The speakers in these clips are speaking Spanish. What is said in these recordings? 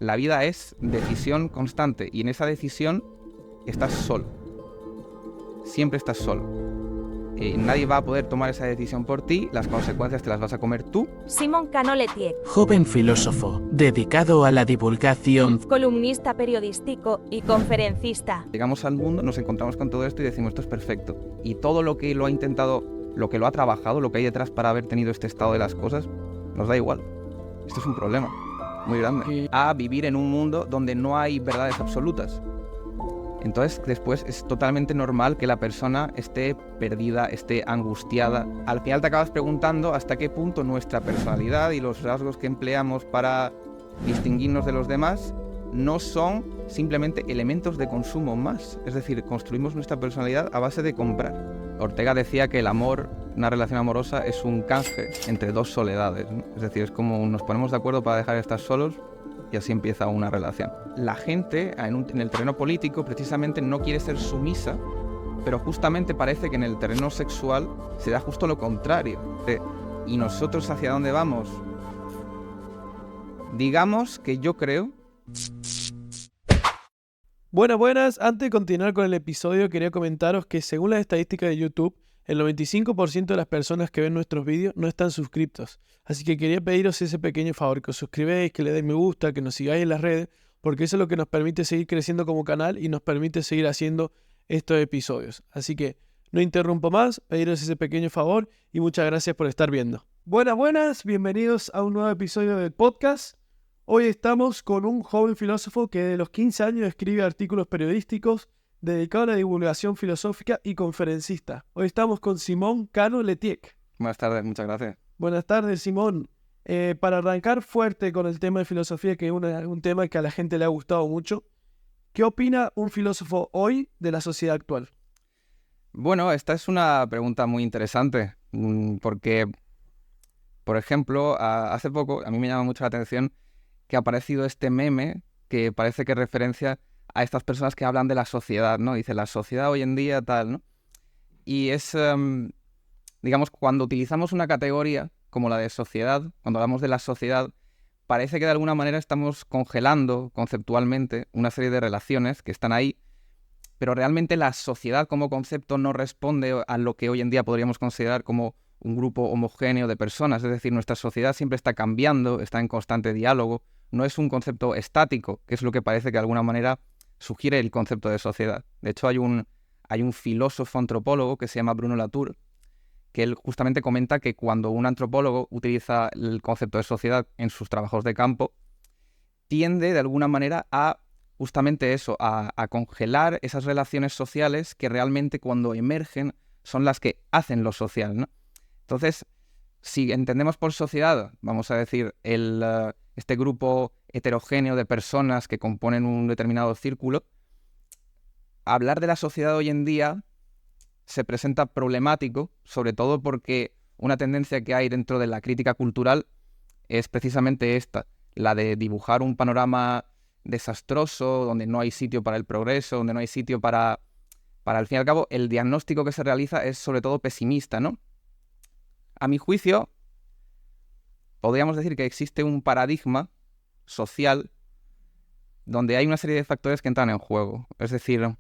La vida es decisión constante y en esa decisión estás solo. Siempre estás solo. Nadie va a poder tomar esa decisión por ti, las consecuencias te las vas a comer tú. Simón Cano Letiec, joven filósofo, dedicado a la divulgación, columnista periodístico y conferencista. Llegamos al mundo, nos encontramos con todo esto y decimos esto es perfecto. Y todo lo que lo ha intentado, lo que lo ha trabajado, lo que hay detrás para haber tenido este estado de las cosas, nos da igual. Esto es un problema muy grande. A vivir en un mundo donde no hay verdades absolutas. Entonces después es totalmente normal que la persona esté perdida, esté angustiada. Al final te acabas preguntando hasta qué punto nuestra personalidad y los rasgos que empleamos para distinguirnos de los demás no son simplemente elementos de consumo más. Es decir, construimos nuestra personalidad a base de comprar. Ortega decía que el amor, una relación amorosa, es un canje entre dos soledades, ¿no? Es decir, es como nos ponemos de acuerdo para dejar de estar solos y así empieza una relación. La gente en el terreno político precisamente no quiere ser sumisa, pero justamente parece que en el terreno sexual se da justo lo contrario. ¿Y nosotros hacia dónde vamos? Digamos que yo creo... Buenas. Antes de continuar con el episodio, quería comentaros que según las estadísticas de YouTube, el 95% de las personas que ven nuestros vídeos no están suscriptos. Así que quería pediros ese pequeño favor, que os suscribáis, que le deis me gusta, que nos sigáis en las redes, porque eso es lo que nos permite seguir creciendo como canal y nos permite seguir haciendo estos episodios. Así que no interrumpo más, pediros ese pequeño favor y muchas gracias por estar viendo. Buenas, bienvenidos a un nuevo episodio del podcast. Hoy estamos con un joven filósofo que de los 15 años escribe artículos periodísticos dedicado a la divulgación filosófica y conferencista. Hoy estamos con Simón Cano Letiec. Buenas tardes, muchas gracias. Buenas tardes, Simón. Para arrancar fuerte con el tema de filosofía, que es un tema que a la gente le ha gustado mucho, ¿qué opina un filósofo hoy de la sociedad actual? Bueno, esta es una pregunta muy interesante, porque, por ejemplo, hace poco a mí me llama mucho la atención que ha aparecido este meme que parece que referencia a estas personas que hablan de la sociedad, ¿no? Dice, la sociedad hoy en día tal, ¿no? Y es, digamos, cuando utilizamos una categoría como la de sociedad, cuando hablamos de la sociedad, parece que de alguna manera estamos congelando conceptualmente una serie de relaciones que están ahí, pero realmente la sociedad como concepto no responde a lo que hoy en día podríamos considerar como un grupo homogéneo de personas. Es decir, nuestra sociedad siempre está cambiando, está en constante diálogo, no es un concepto estático, que es lo que parece que de alguna manera sugiere el concepto de sociedad. De hecho, hay un filósofo antropólogo que se llama Bruno Latour, que él justamente comenta que cuando un antropólogo utiliza el concepto de sociedad en sus trabajos de campo, tiende de alguna manera a justamente eso, a congelar esas relaciones sociales que realmente cuando emergen son las que hacen lo social, ¿no? Entonces, si entendemos por sociedad, vamos a decir, este grupo heterogéneo de personas que componen un determinado círculo, hablar de la sociedad hoy en día se presenta problemático, sobre todo porque una tendencia que hay dentro de la crítica cultural es precisamente esta, la de dibujar un panorama desastroso, donde no hay sitio para el progreso, donde no hay sitio para al fin y al cabo, el diagnóstico que se realiza es sobre todo pesimista, ¿no? A mi juicio, podríamos decir que existe un paradigma social donde hay una serie de factores que entran en juego. Es decir,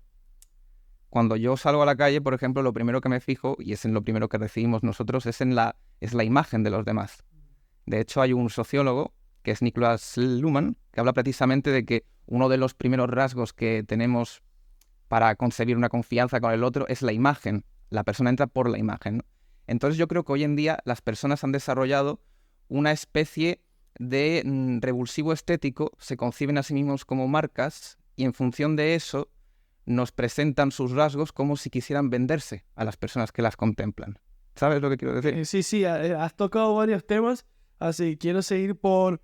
cuando yo salgo a la calle, por ejemplo, lo primero que me fijo, y es en lo primero que recibimos nosotros, es la imagen de los demás. De hecho, hay un sociólogo, que es Niklas Luhmann, que habla precisamente de que uno de los primeros rasgos que tenemos para concebir una confianza con el otro es la imagen. La persona entra por la imagen, ¿no? Entonces yo creo que hoy en día las personas han desarrollado una especie de revulsivo estético, se conciben a sí mismos como marcas y en función de eso nos presentan sus rasgos como si quisieran venderse a las personas que las contemplan. ¿Sabes lo que quiero decir? Sí, has tocado varios temas, así que quiero seguir por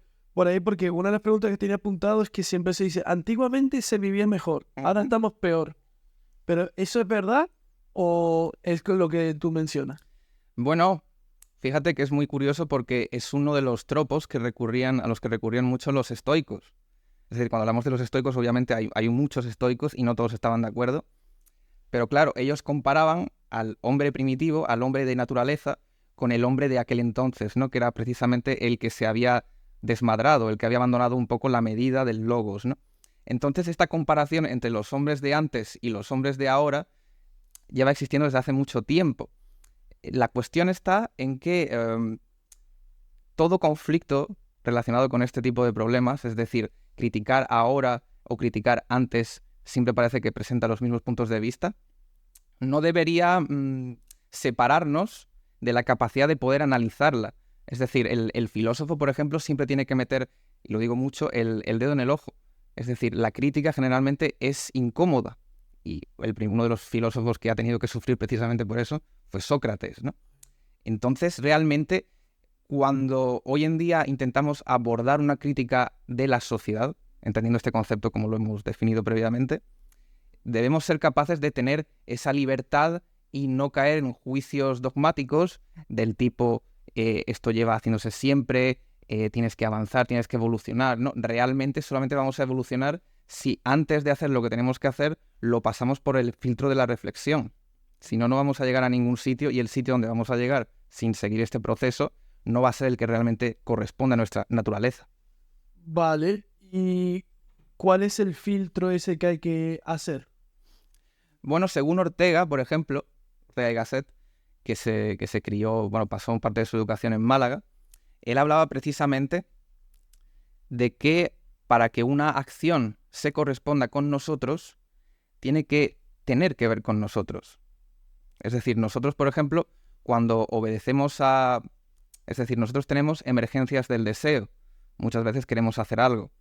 ahí porque una de las preguntas que tenía apuntado es que siempre se dice, antiguamente se vivía mejor, ahora estamos peor. ¿Pero eso es verdad o es lo que tú mencionas? Bueno, fíjate que es muy curioso porque es uno de los tropos a los que recurrían mucho los estoicos. Es decir, cuando hablamos de los estoicos, obviamente hay muchos estoicos y no todos estaban de acuerdo. Pero claro, ellos comparaban al hombre primitivo, al hombre de naturaleza, con el hombre de aquel entonces, ¿no? Que era precisamente el que se había desmadrado, el que había abandonado un poco la medida del logos, ¿no? Entonces esta comparación entre los hombres de antes y los hombres de ahora lleva existiendo desde hace mucho tiempo. La cuestión está en que todo conflicto relacionado con este tipo de problemas, es decir, criticar ahora o criticar antes, siempre parece que presenta los mismos puntos de vista, no debería separarnos de la capacidad de poder analizarla. Es decir, el filósofo, por ejemplo, siempre tiene que meter, y lo digo mucho, el dedo en el ojo. Es decir, la crítica generalmente es incómoda. Y uno de los filósofos que ha tenido que sufrir precisamente por eso fue Sócrates, ¿no? Entonces, realmente, cuando hoy en día intentamos abordar una crítica de la sociedad, entendiendo este concepto como lo hemos definido previamente, debemos ser capaces de tener esa libertad y no caer en juicios dogmáticos del tipo esto lleva haciéndose siempre, tienes que avanzar, tienes que evolucionar. No, realmente solamente vamos a evolucionar si antes de hacer lo que tenemos que hacer lo pasamos por el filtro de la reflexión. Si no, no vamos a llegar a ningún sitio, y el sitio donde vamos a llegar sin seguir este proceso no va a ser el que realmente corresponde a nuestra naturaleza. Vale, ¿y cuál es el filtro ese que hay que hacer? Bueno, según Ortega, por ejemplo, Ortega y Gasset, que se crió, bueno, pasó parte de su educación en Málaga, él hablaba precisamente de que para que una acción se corresponda con nosotros, tiene que tener que ver con nosotros. Es decir, nosotros, por ejemplo, cuando obedecemos a... Es decir, nosotros tenemos emergencias del deseo. Muchas veces queremos hacer algo.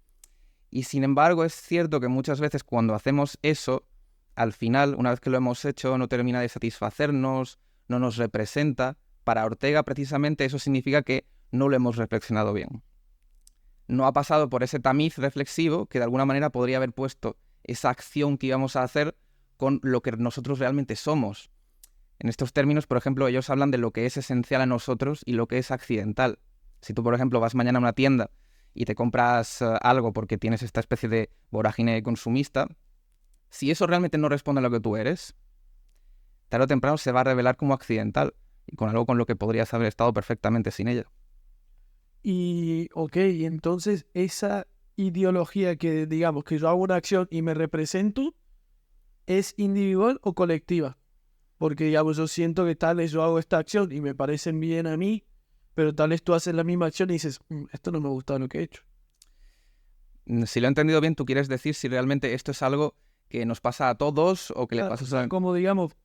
Y sin embargo, es cierto que muchas veces cuando hacemos eso, al final, una vez que lo hemos hecho, no termina de satisfacernos, no nos representa. Para Ortega, precisamente, eso significa que no lo hemos reflexionado bien. No ha pasado por ese tamiz reflexivo que de alguna manera podría haber puesto esa acción que íbamos a hacer con lo que nosotros realmente somos. En estos términos, por ejemplo, ellos hablan de lo que es esencial a nosotros y lo que es accidental. Si tú, por ejemplo, vas mañana a una tienda y te compras algo porque tienes esta especie de vorágine consumista, si eso realmente no responde a lo que tú eres, tarde o temprano se va a revelar como accidental y con algo con lo que podrías haber estado perfectamente sin ella. Y, ok, entonces esa ideología que, digamos, que yo hago una acción y me represento, ¿es individual o colectiva? Porque, digamos, yo siento que tal vez yo hago esta acción y me parecen bien a mí, pero tal vez tú haces la misma acción y dices, esto no me gusta lo que he hecho. Si lo he entendido bien, tú quieres decir si realmente esto es algo que nos pasa a todos o que le Claro, pasa o sea, a... como digamos,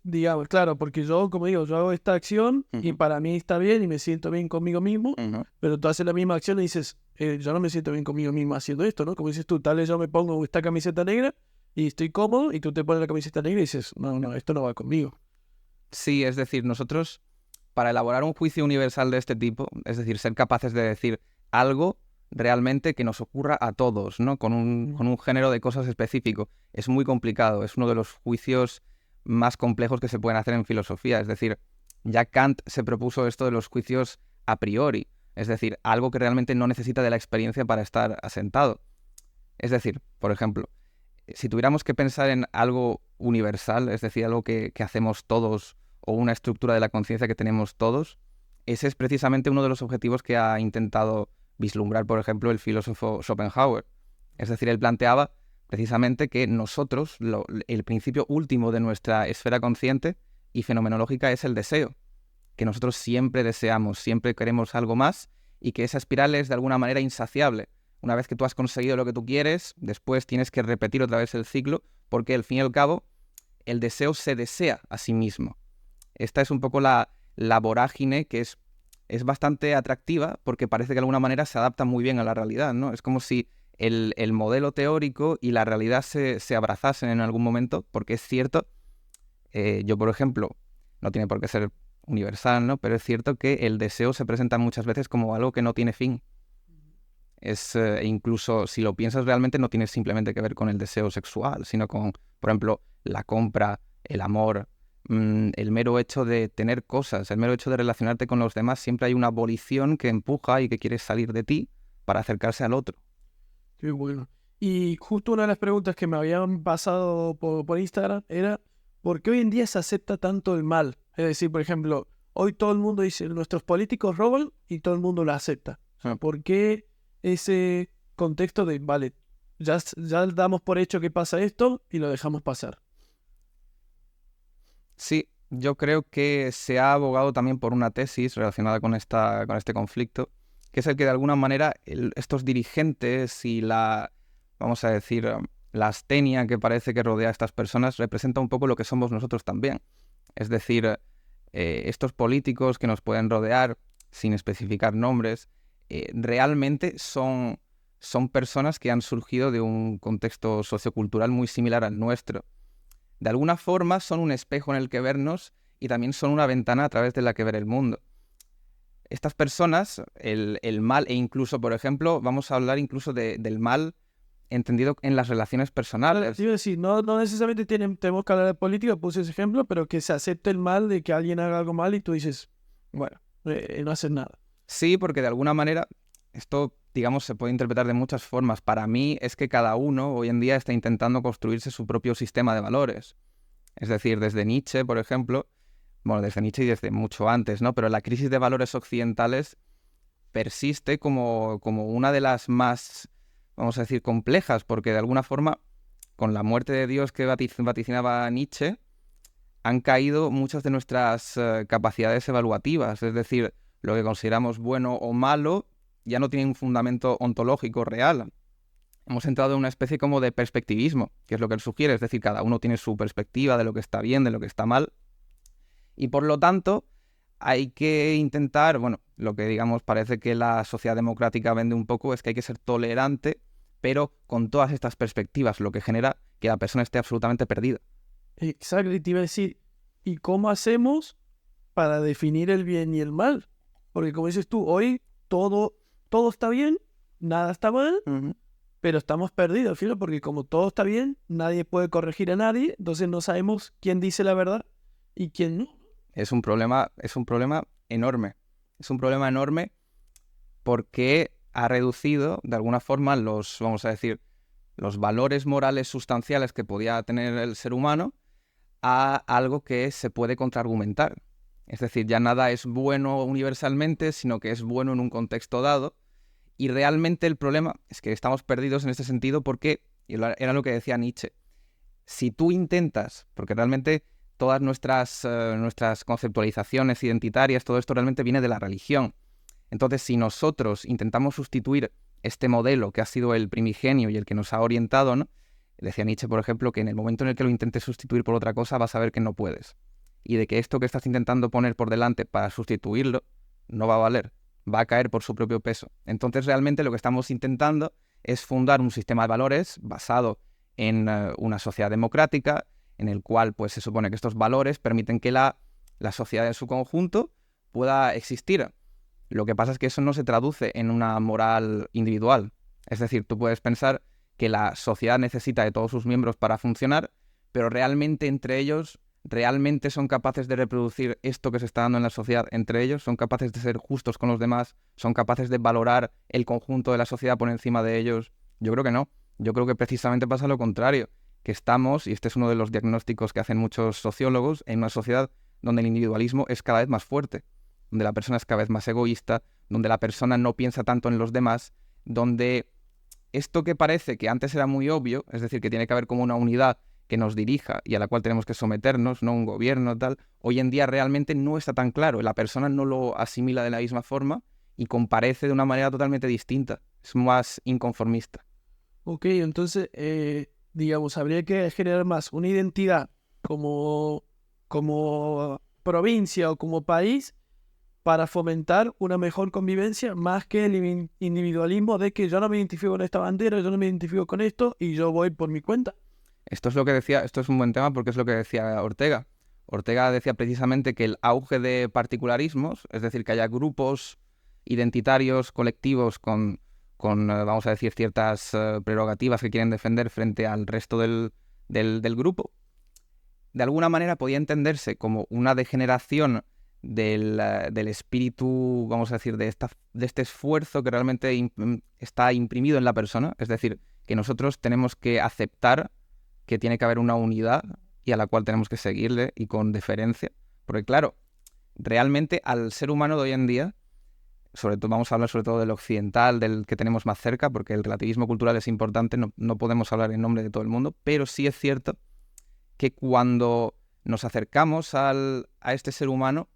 digamos, claro, porque yo, como digo, yo hago esta acción y Ujú. para mí está bien y me siento bien conmigo mismo, Ujú. pero tú haces la misma acción y dices, yo no me siento bien conmigo mismo haciendo esto, ¿no? Como dices tú, tal vez yo me pongo esta camiseta negra y estoy cómodo y tú te pones la camiseta negra y dices, no, esto no va conmigo. Sí, es decir, nosotros, para elaborar un juicio universal de este tipo, es decir, ser capaces de decir algo realmente que nos ocurra a todos, ¿no? Con un género de cosas específico, es muy complicado, es uno de los juicios más complejos que se pueden hacer en filosofía. Es decir, ya Kant se propuso esto de los juicios a priori, es decir, algo que realmente no necesita de la experiencia para estar asentado. Es decir, por ejemplo, si tuviéramos que pensar en algo universal, es decir, algo que hacemos todos o una estructura de la conciencia que tenemos todos, ese es precisamente uno de los objetivos que ha intentado vislumbrar, por ejemplo, el filósofo Schopenhauer. Es decir, él planteaba precisamente que nosotros, el principio último de nuestra esfera consciente y fenomenológica es el deseo, que nosotros siempre deseamos, siempre queremos algo más y que esa espiral es de alguna manera insaciable. Una vez que tú has conseguido lo que tú quieres, después tienes que repetir otra vez el ciclo, porque al fin y al cabo el deseo se desea a sí mismo. Esta es un poco la vorágine que es bastante atractiva porque parece que de alguna manera se adapta muy bien a la realidad, ¿no? Es como si el modelo teórico y la realidad se abrazasen en algún momento, porque es cierto, yo por ejemplo, no tiene por qué ser universal, ¿no? Pero es cierto que el deseo se presenta muchas veces como algo que no tiene fin. Incluso si lo piensas realmente no tiene simplemente que ver con el deseo sexual, sino con, por ejemplo, la compra, el amor, el mero hecho de tener cosas, el mero hecho de relacionarte con los demás, siempre hay una volición que empuja y que quiere salir de ti para acercarse al otro. Qué bueno. Y justo una de las preguntas que me habían pasado por Instagram era, ¿por qué hoy en día se acepta tanto el mal? Es decir, por ejemplo, hoy todo el mundo dice, nuestros políticos roban y todo el mundo lo acepta. ¿Por qué ese contexto de, vale, ya damos por hecho que pasa esto y lo dejamos pasar? Sí, yo creo que se ha abogado también por una tesis relacionada con este conflicto, que es el que de alguna manera estos dirigentes y vamos a decir, la astenia que parece que rodea a estas personas representa un poco lo que somos nosotros también. Es decir, estos políticos que nos pueden rodear, sin especificar nombres, realmente son personas que han surgido de un contexto sociocultural muy similar al nuestro. De alguna forma son un espejo en el que vernos y también son una ventana a través de la que ver el mundo. Estas personas, el mal, e incluso, por ejemplo, vamos a hablar incluso del mal entendido en las relaciones personales. Te iba a decir, no necesariamente tenemos que hablar de política, puse ese ejemplo, pero que se acepte el mal de que alguien haga algo mal y tú dices, bueno, no haces nada. Sí, porque de alguna manera esto, digamos, se puede interpretar de muchas formas. Para mí es que cada uno hoy en día está intentando construirse su propio sistema de valores. Es decir, desde Nietzsche, por ejemplo, bueno, desde Nietzsche y desde mucho antes, ¿no? Pero la crisis de valores occidentales persiste como una de las más, vamos a decir, complejas, porque de alguna forma, con la muerte de Dios que vaticinaba Nietzsche, han caído muchas de nuestras capacidades evaluativas. Es decir, lo que consideramos bueno o malo ya no tiene un fundamento ontológico real. Hemos entrado en una especie como de perspectivismo, que es lo que él sugiere, es decir, cada uno tiene su perspectiva de lo que está bien, de lo que está mal, y por lo tanto hay que intentar, bueno, lo que digamos parece que la sociedad democrática vende un poco es que hay que ser tolerante, pero con todas estas perspectivas, lo que genera que la persona esté absolutamente perdida. Exacto, y te iba a decir, ¿y cómo hacemos para definir el bien y el mal? Porque como dices tú, hoy todo está bien, nada está mal, pero estamos perdidos, filo, porque como todo está bien, nadie puede corregir a nadie, entonces no sabemos quién dice la verdad y quién no. Es un problema enorme. Es un problema enorme porque ha reducido, de alguna forma, vamos a decir, los valores morales sustanciales que podía tener el ser humano a algo que se puede contraargumentar. Es decir, ya nada es bueno universalmente, sino que es bueno en un contexto dado. Y realmente el problema es que estamos perdidos en este sentido porque, y era lo que decía Nietzsche, si tú intentas, porque realmente todas nuestras conceptualizaciones identitarias, todo esto realmente viene de la religión. Entonces, si nosotros intentamos sustituir este modelo que ha sido el primigenio y el que nos ha orientado, ¿no? Decía Nietzsche, por ejemplo, que en el momento en el que lo intentes sustituir por otra cosa, vas a ver que no puedes. Y de que esto que estás intentando poner por delante para sustituirlo no va a valer, va a caer por su propio peso. Entonces, realmente lo que estamos intentando es fundar un sistema de valores basado en una sociedad democrática, en el cual pues, se supone que estos valores permiten que la sociedad en su conjunto pueda existir. Lo que pasa es que eso no se traduce en una moral individual. Es decir, tú puedes pensar que la sociedad necesita de todos sus miembros para funcionar, pero realmente entre ellos, realmente son capaces de reproducir esto que se está dando en la sociedad entre ellos, son capaces de ser justos con los demás, son capaces de valorar el conjunto de la sociedad por encima de ellos. Yo creo que no. Yo creo que precisamente pasa lo contrario, que estamos, y este es uno de los diagnósticos que hacen muchos sociólogos, en una sociedad donde el individualismo es cada vez más fuerte, donde la persona es cada vez más egoísta, donde la persona no piensa tanto en los demás, donde esto que parece que antes era muy obvio, es decir, que tiene que haber como una unidad que nos dirija y a la cual tenemos que someternos, no un gobierno, tal, hoy en día realmente no está tan claro. La persona no lo asimila de la misma forma y comparece de una manera totalmente distinta. Es más inconformista. Ok, entonces, digamos, habría que generar más una identidad como provincia o como país para fomentar una mejor convivencia más que el individualismo de que yo no me identifico con esta bandera, yo no me identifico con esto y yo voy por mi cuenta. Esto es lo que decía, esto es un buen tema porque es lo que decía Ortega. Ortega decía precisamente que el auge de particularismos, es decir, que haya grupos identitarios, colectivos con vamos a decir, ciertas prerrogativas que quieren defender frente al resto del grupo, de alguna manera podía entenderse como una degeneración del espíritu, vamos a decir, de este esfuerzo que realmente está imprimido en la persona. Es decir, que nosotros tenemos que aceptar que tiene que haber una unidad y a la cual tenemos que seguirle y con deferencia. Porque claro, realmente al ser humano de hoy en día, sobre todo vamos a hablar sobre todo del occidental, del que tenemos más cerca, porque el relativismo cultural es importante, no podemos hablar en nombre de todo el mundo, pero sí es cierto que cuando nos acercamos a este ser humano,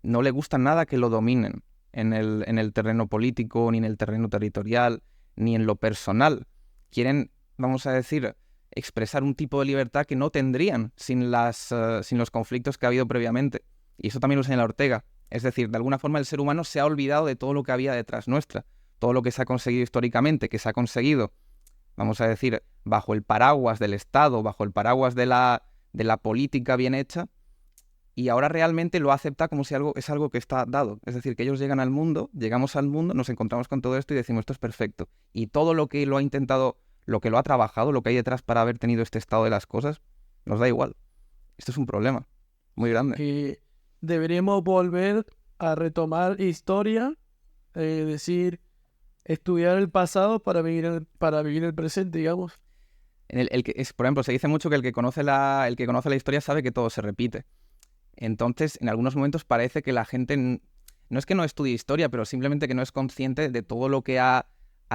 no le gusta nada que lo dominen en el terreno político, ni en el terreno territorial, ni en lo personal. Quieren, vamos a decir, expresar un tipo de libertad que no tendrían sin los conflictos que ha habido previamente. Y eso también lo señala Ortega. Es decir, de alguna forma el ser humano se ha olvidado de todo lo que había detrás nuestra, todo lo que se ha conseguido históricamente, que se ha conseguido, vamos a decir, bajo el paraguas del Estado, bajo el paraguas de la política bien hecha, y ahora realmente lo acepta como si es algo que está dado. Es decir, que ellos llegan al mundo, llegamos al mundo, nos encontramos con todo esto y decimos, esto es perfecto. Y todo lo que lo ha intentado, lo que lo ha trabajado, lo que hay detrás para haber tenido este estado de las cosas, nos da igual. Esto es un problema muy grande. Que deberíamos volver a retomar historia, decir, estudiar el pasado para vivir el presente, digamos. Por ejemplo, se dice mucho que el que conoce la historia sabe que todo se repite. Entonces, en algunos momentos parece que la gente no es que no estudie historia, pero simplemente que no es consciente de todo lo que ha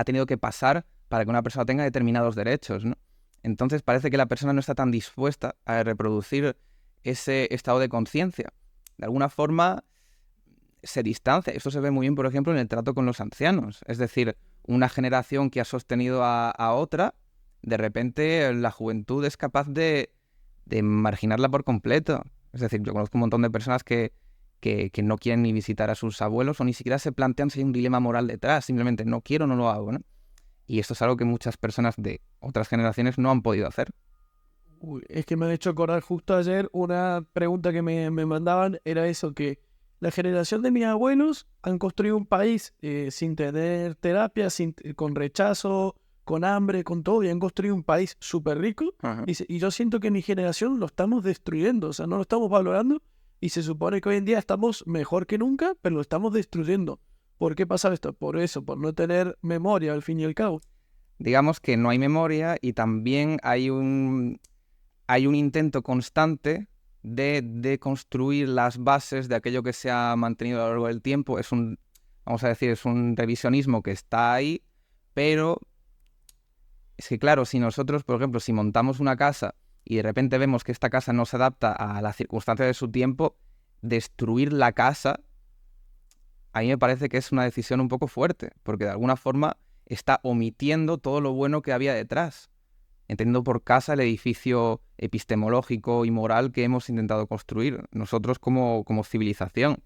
tenido que pasar para que una persona tenga determinados derechos, ¿no? Entonces parece que la persona no está tan dispuesta a reproducir ese estado de conciencia. De alguna forma se distancia. Esto se ve muy bien, por ejemplo, en el trato con los ancianos. Es decir, una generación que ha sostenido a otra, de repente la juventud es capaz de marginarla por completo. Es decir, yo conozco un montón de personas que no quieren ni visitar a sus abuelos o ni siquiera se plantean si hay un dilema moral detrás. Simplemente no quiero, no lo hago, ¿no? Y esto es algo que muchas personas de otras generaciones no han podido hacer. Uy, es que me han hecho acordar justo ayer una pregunta que me mandaban, era eso, que la generación de mis abuelos han construido un país sin tener terapia, con rechazo, con hambre, con todo, y han construido un país súper rico. Ajá. Y yo siento que mi generación lo estamos destruyendo, o sea, no lo estamos valorando, y se supone que hoy en día estamos mejor que nunca, pero lo estamos destruyendo. ¿Por qué pasa esto? Por eso, por no tener memoria al fin y al cabo. Digamos que no hay memoria y también hay un intento constante de construir las bases de aquello que se ha mantenido a lo largo del tiempo. Vamos a decir, es un revisionismo que está ahí, pero es que claro, si nosotros, por ejemplo, si montamos una casa y de repente vemos que esta casa no se adapta a las circunstancias de su tiempo, destruir la casa, a mí me parece que es una decisión un poco fuerte, porque de alguna forma está omitiendo todo lo bueno que había detrás, entendiendo por casa el edificio epistemológico y moral que hemos intentado construir nosotros como civilización.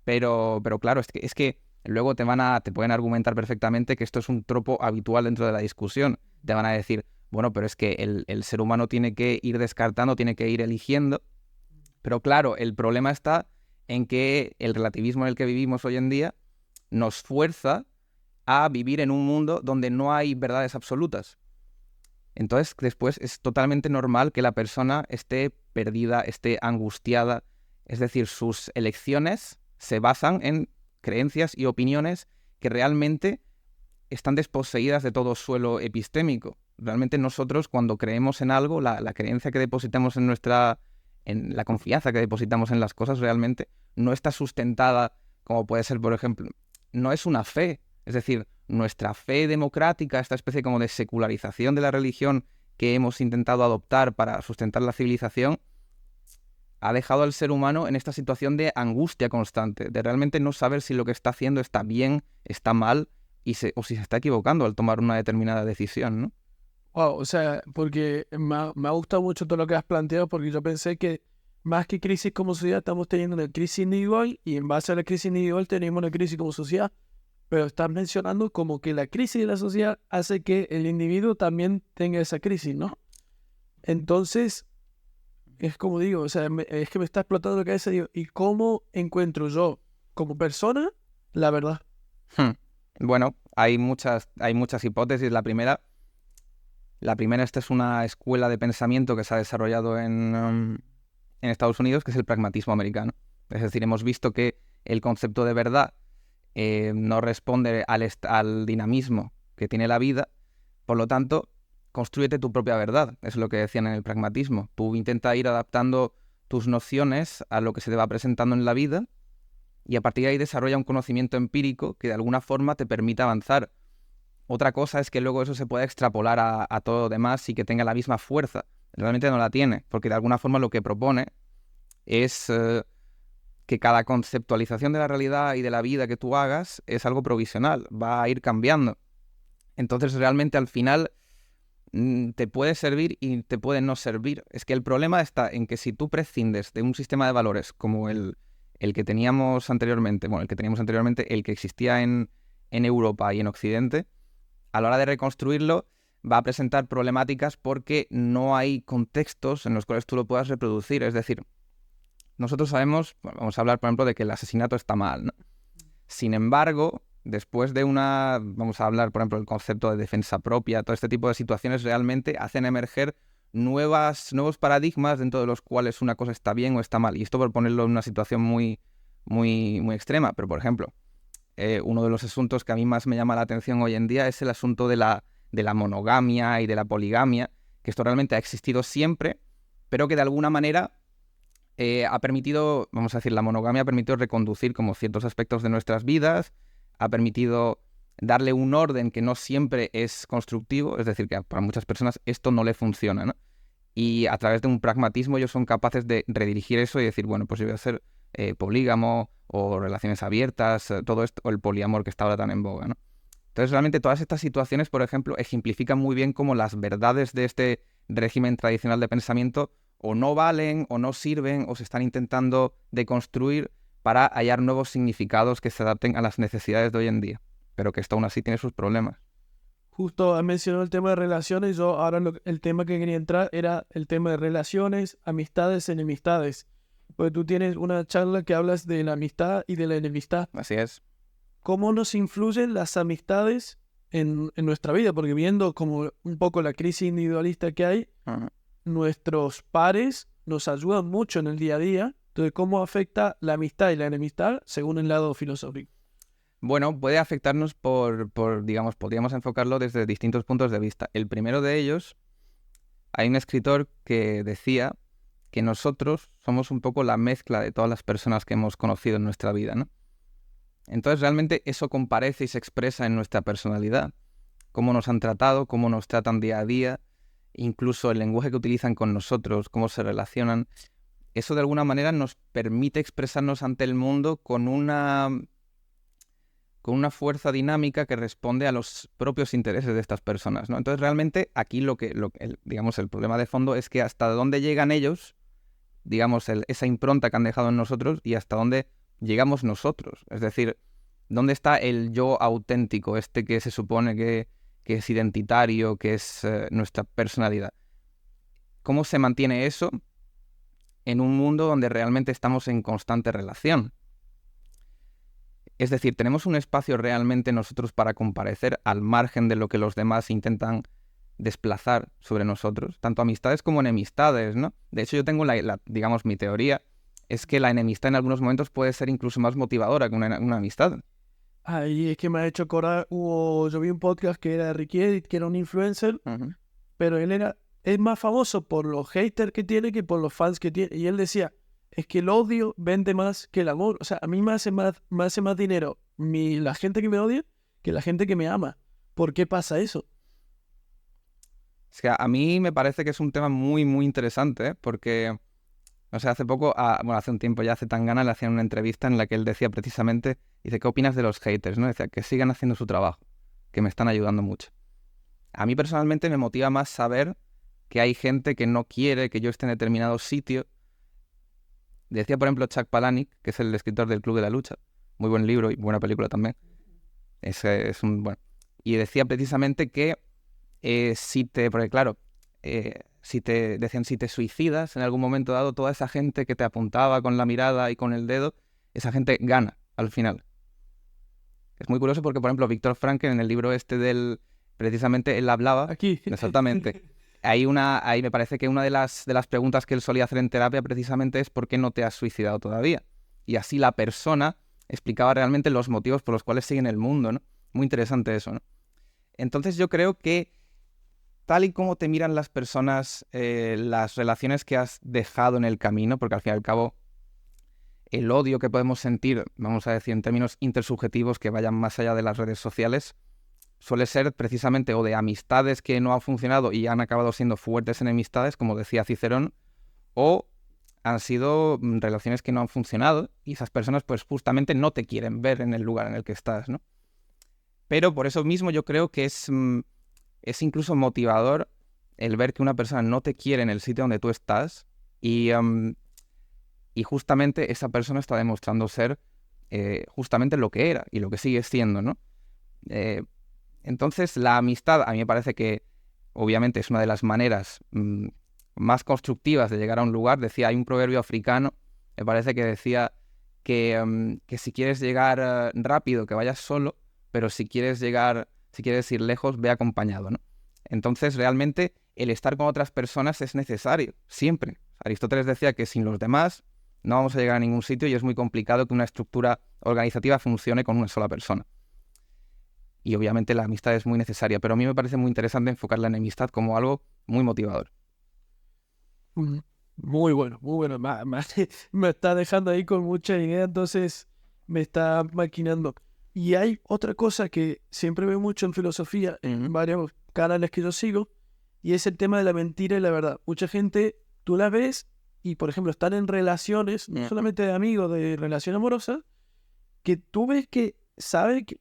Pero claro, es que luego te pueden argumentar perfectamente que esto es un tropo habitual dentro de la discusión. Te van a decir, bueno, pero es que el ser humano tiene que ir descartando, tiene que ir eligiendo. Pero claro, el problema está en que el relativismo en el que vivimos hoy en día nos fuerza a vivir en un mundo donde no hay verdades absolutas. Entonces, después es totalmente normal que la persona esté perdida, esté angustiada. Es decir, sus elecciones se basan en creencias y opiniones que realmente están desposeídas de todo suelo epistémico. Realmente nosotros, cuando creemos en algo, la creencia que depositamos en la confianza que depositamos en las cosas realmente no está sustentada, como puede ser, por ejemplo, no es una fe. Es decir, nuestra fe democrática, esta especie como de secularización de la religión que hemos intentado adoptar para sustentar la civilización, ha dejado al ser humano en esta situación de angustia constante, de realmente no saber si lo que está haciendo está bien, está mal, o si se está equivocando al tomar una determinada decisión, ¿no? Wow, o sea, porque me ha gustado mucho todo lo que has planteado, porque yo pensé que más que crisis como sociedad estamos teniendo una crisis individual y en base a la crisis individual tenemos una crisis como sociedad, pero estás mencionando como que la crisis de la sociedad hace que el individuo también tenga esa crisis, ¿no? Entonces, es como digo, o sea, es que me está explotando la cabeza, digo, ¿y cómo encuentro yo como persona la verdad? Bueno, hay muchas hipótesis. La primera, esta es una escuela de pensamiento que se ha desarrollado en Estados Unidos, que es el pragmatismo americano. Es decir, hemos visto que el concepto de verdad no responde al dinamismo que tiene la vida, por lo tanto, constrúyete tu propia verdad, es lo que decían en el pragmatismo. Tú intenta ir adaptando tus nociones a lo que se te va presentando en la vida y a partir de ahí desarrolla un conocimiento empírico que de alguna forma te permite avanzar. Otra cosa es que luego eso se pueda extrapolar a todo lo demás y que tenga la misma fuerza. Realmente no la tiene, porque de alguna forma lo que propone es que cada conceptualización de la realidad y de la vida que tú hagas es algo provisional, va a ir cambiando. Entonces realmente al final te puede servir y te puede no servir. Es que el problema está en que si tú prescindes de un sistema de valores como el que teníamos anteriormente, el que existía en Europa y en Occidente, a la hora de reconstruirlo va a presentar problemáticas porque no hay contextos en los cuales tú lo puedas reproducir. Es decir, nosotros sabemos, vamos a hablar por ejemplo de que el asesinato está mal, ¿no? Sin embargo, después de vamos a hablar por ejemplo del concepto de defensa propia, todo este tipo de situaciones realmente hacen emerger nuevos paradigmas dentro de los cuales una cosa está bien o está mal. Y esto por ponerlo en una situación muy, muy, muy extrema. Pero por ejemplo, uno de los asuntos que a mí más me llama la atención hoy en día es el asunto de la monogamia y de la poligamia, que esto realmente ha existido siempre, pero que de alguna manera ha permitido, vamos a decir, la monogamia ha permitido reconducir como ciertos aspectos de nuestras vidas, ha permitido darle un orden que no siempre es constructivo, es decir, que para muchas personas esto no le funciona, ¿no? Y a través de un pragmatismo ellos son capaces de redirigir eso y decir, bueno, pues yo voy a ser polígamo o relaciones abiertas, todo esto, o el poliamor que está ahora tan en boga, ¿no? Entonces realmente todas estas situaciones, por ejemplo, ejemplifican muy bien cómo las verdades de este régimen tradicional de pensamiento o no valen o no sirven o se están intentando deconstruir para hallar nuevos significados que se adapten a las necesidades de hoy en día, pero que esto aún así tiene sus problemas. Justo has mencionado el tema de relaciones, yo ahora el tema que quería entrar era el tema de relaciones, amistades, enemistades. Porque tú tienes una charla que hablas de la amistad y de la enemistad. Así es. ¿Cómo nos influyen las amistades en nuestra vida? Porque viendo como un poco la crisis individualista que hay, nuestros pares nos ayudan mucho en el día a día. Entonces, ¿cómo afecta la amistad y la enemistad según el lado filosófico? Bueno, puede afectarnos digamos, podríamos enfocarlo desde distintos puntos de vista. El primero de ellos, hay un escritor que decía que nosotros somos un poco la mezcla de todas las personas que hemos conocido en nuestra vida, ¿no? Entonces realmente eso comparece y se expresa en nuestra personalidad, cómo nos han tratado, cómo nos tratan día a día, incluso el lenguaje que utilizan con nosotros, cómo se relacionan. Eso de alguna manera nos permite expresarnos ante el mundo con una fuerza dinámica que responde a los propios intereses de estas personas, ¿no? Entonces realmente aquí digamos, el problema de fondo es que hasta dónde llegan ellos, digamos, esa impronta que han dejado en nosotros y hasta dónde llegamos nosotros. Es decir, dónde está el yo auténtico, este que se supone que es identitario, que es nuestra personalidad. ¿Cómo se mantiene eso en un mundo donde realmente estamos en constante relación? Es decir, ¿tenemos un espacio realmente nosotros para comparecer al margen de lo que los demás intentan desplazar sobre nosotros? Tanto amistades como enemistades, ¿no? De hecho, yo tengo digamos, mi teoría es que la enemistad en algunos momentos puede ser incluso más motivadora que una amistad. Ahí es que me ha hecho acordar, yo vi un podcast que era de Ricky Edit, que era un influencer, pero es más famoso por los haters que tiene que por los fans que tiene. Y él decía, es que el odio vende más que el amor. O sea, a mí me hace más dinero la gente que me odia que la gente que me ama. ¿Por qué pasa eso? Es que a mí me parece que es un tema muy, muy interesante, ¿eh? Porque, no sé, hace poco, hace un tiempo ya, hace Tangana, le hacían una entrevista en la que él decía precisamente, dice, ¿qué opinas de los haters? ¿No? Decía, que sigan haciendo su trabajo, que me están ayudando mucho. A mí personalmente me motiva más saber que hay gente que no quiere que yo esté en determinado sitio. Decía, por ejemplo, Chuck Palahniuk, que es el escritor del Club de la Lucha, muy buen libro y buena película también. Bueno. Y decía precisamente que porque claro, si te suicidas en algún momento dado, toda esa gente que te apuntaba con la mirada y con el dedo, esa gente gana al final. Es muy curioso porque, por ejemplo, Viktor Frankl en el libro precisamente él hablaba. Aquí. Exactamente. Ahí me parece que una de las preguntas que él solía hacer en terapia precisamente es ¿por qué no te has suicidado todavía? Y así la persona explicaba realmente los motivos por los cuales sigue en el mundo, ¿no? Muy interesante eso, ¿no? Entonces yo creo que tal y como te miran las personas, las relaciones que has dejado en el camino, porque al fin y al cabo el odio que podemos sentir, vamos a decir en términos intersubjetivos que vayan más allá de las redes sociales, suele ser precisamente o de amistades que no han funcionado y han acabado siendo fuertes enemistades, como decía Cicerón, o han sido relaciones que no han funcionado y esas personas pues justamente no te quieren ver en el lugar en el que estás, ¿no? Pero por eso mismo yo creo que es incluso motivador el ver que una persona no te quiere en el sitio donde tú estás y justamente esa persona está demostrando ser justamente lo que era y lo que sigue siendo, ¿no? Entonces la amistad a mí me parece que obviamente es una de las maneras más constructivas de llegar a un lugar. Decía, hay un proverbio africano, me parece que decía que si quieres llegar rápido, que vayas solo, pero si quieres ir lejos, ve acompañado, ¿no? Entonces realmente el estar con otras personas es necesario, siempre. Aristóteles decía que sin los demás no vamos a llegar a ningún sitio y es muy complicado que una estructura organizativa funcione con una sola persona. Y obviamente la amistad es muy necesaria, pero a mí me parece muy interesante enfocar la enemistad como algo muy motivador. Muy bueno, muy bueno. Me está dejando ahí con mucha idea, entonces me está maquinando. Y hay otra cosa que siempre veo mucho en filosofía, en varios canales que yo sigo, y es el tema de la mentira y la verdad. Mucha gente, tú la ves y, por ejemplo, están en relaciones, no solamente de amigos, de relación amorosa, que tú ves que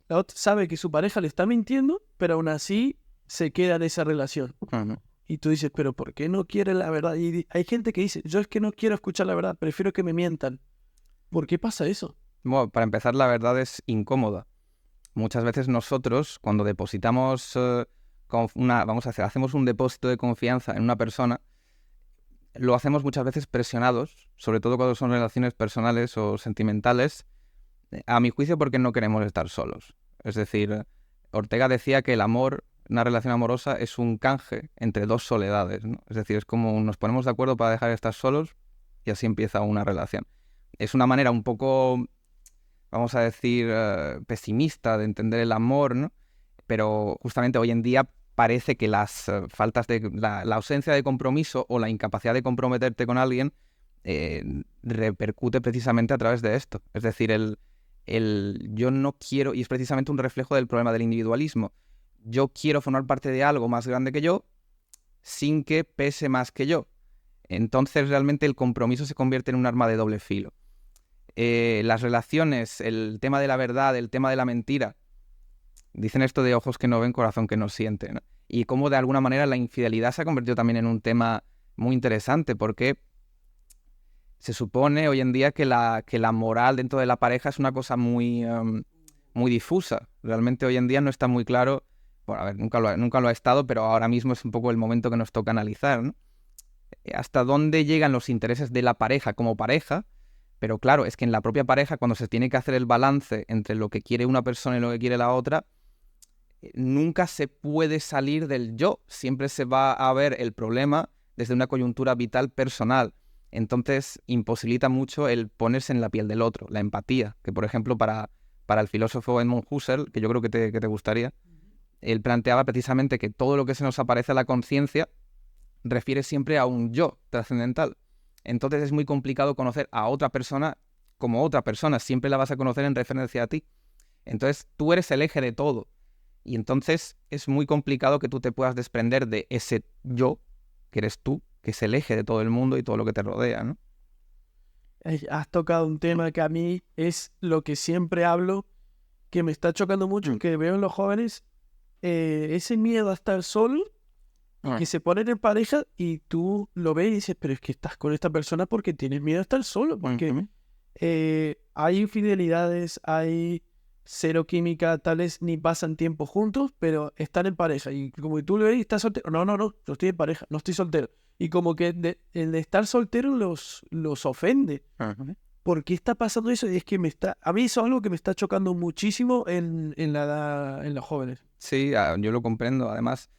la otra sabe que su pareja le está mintiendo, pero aún así se queda en esa relación. Y tú dices, pero ¿por qué no quiere la verdad? Y hay gente que dice, yo es que no quiero escuchar la verdad, prefiero que me mientan. ¿Por qué pasa eso? Bueno, para empezar, la verdad es incómoda. Muchas veces nosotros, cuando depositamos hacemos un depósito de confianza en una persona, lo hacemos muchas veces presionados, sobre todo cuando son relaciones personales o sentimentales, a mi juicio porque no queremos estar solos. Es decir, Ortega decía que el amor, una relación amorosa, es un canje entre dos soledades, ¿no? Es decir, es como nos ponemos de acuerdo para dejar de estar solos y así empieza una relación. Es una manera un poco, vamos a decir, pesimista de entender el amor, ¿no? Pero justamente hoy en día parece que las faltas de la ausencia de compromiso o la incapacidad de comprometerte con alguien repercute precisamente a través de esto. Es decir, el yo no quiero, y es precisamente un reflejo del problema del individualismo. Yo quiero formar parte de algo más grande que yo sin que pese más que yo. Entonces realmente el compromiso se convierte en un arma de doble filo. Las relaciones, el tema de la verdad, el tema de la mentira, dicen esto de ojos que no ven, corazón que no siente, ¿no? Y cómo de alguna manera la infidelidad se ha convertido también en un tema muy interesante, porque se supone hoy en día que la moral dentro de la pareja es una cosa muy difusa. Realmente hoy en día no está muy claro, bueno, a ver, nunca lo ha estado, pero ahora mismo es un poco el momento que nos toca analizar, ¿no? Hasta dónde llegan los intereses de la pareja como pareja, pero claro, es que en la propia pareja, cuando se tiene que hacer el balance entre lo que quiere una persona y lo que quiere la otra, nunca se puede salir del yo. Siempre se va a ver el problema desde una coyuntura vital personal. Entonces imposibilita mucho el ponerse en la piel del otro, la empatía, que por ejemplo para el filósofo Edmund Husserl, que yo creo que te gustaría, él planteaba precisamente que todo lo que se nos aparece a la conciencia refiere siempre a un yo trascendental. Entonces es muy complicado conocer a otra persona como otra persona, siempre la vas a conocer en referencia a ti. Entonces tú eres el eje de todo y entonces es muy complicado que tú te puedas desprender de ese yo, que eres tú, que es el eje de todo el mundo y todo lo que te rodea, ¿no? Has tocado un tema que a mí es lo que siempre hablo, que me está chocando mucho, que veo en los jóvenes, ese miedo a estar solo, que se ponen en pareja y tú lo ves y dices, pero es que estás con esta persona porque tienes miedo a estar solo, porque hay infidelidades, hay cero química, tal vez ni pasan tiempo juntos, pero están en pareja. Y como tú lo ves y estás soltero, no, yo estoy en pareja, no estoy soltero. Y como que el de estar soltero los ofende. ¿Por qué está pasando eso? Y es que a mí eso es algo que me está chocando muchísimo en los jóvenes. Sí, yo lo comprendo. Además,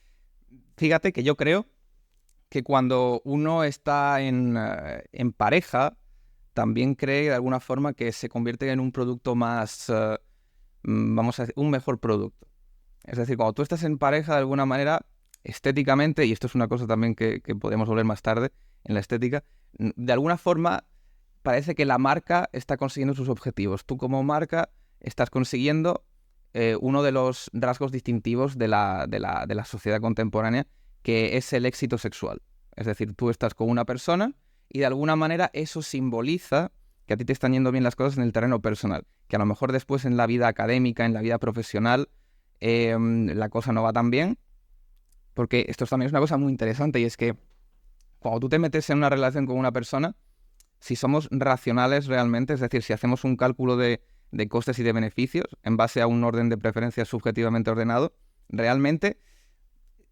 fíjate que yo creo que cuando uno está en pareja, también cree de alguna forma que se convierte en un producto más, vamos a decir, un mejor producto. Es decir, cuando tú estás en pareja, de alguna manera, estéticamente, y esto es una cosa también que podemos volver más tarde en la estética, de alguna forma parece que la marca está consiguiendo sus objetivos. Tú como marca estás consiguiendo uno de los rasgos distintivos de la sociedad contemporánea, que es el éxito sexual. Es decir, tú estás con una persona y de alguna manera eso simboliza que a ti te están yendo bien las cosas en el terreno personal, que a lo mejor después en la vida académica, en la vida profesional, la cosa no va tan bien, porque esto también es una cosa muy interesante, y es que cuando tú te metes en una relación con una persona, si somos racionales realmente, es decir, si hacemos un cálculo de costes y de beneficios en base a un orden de preferencias subjetivamente ordenado, realmente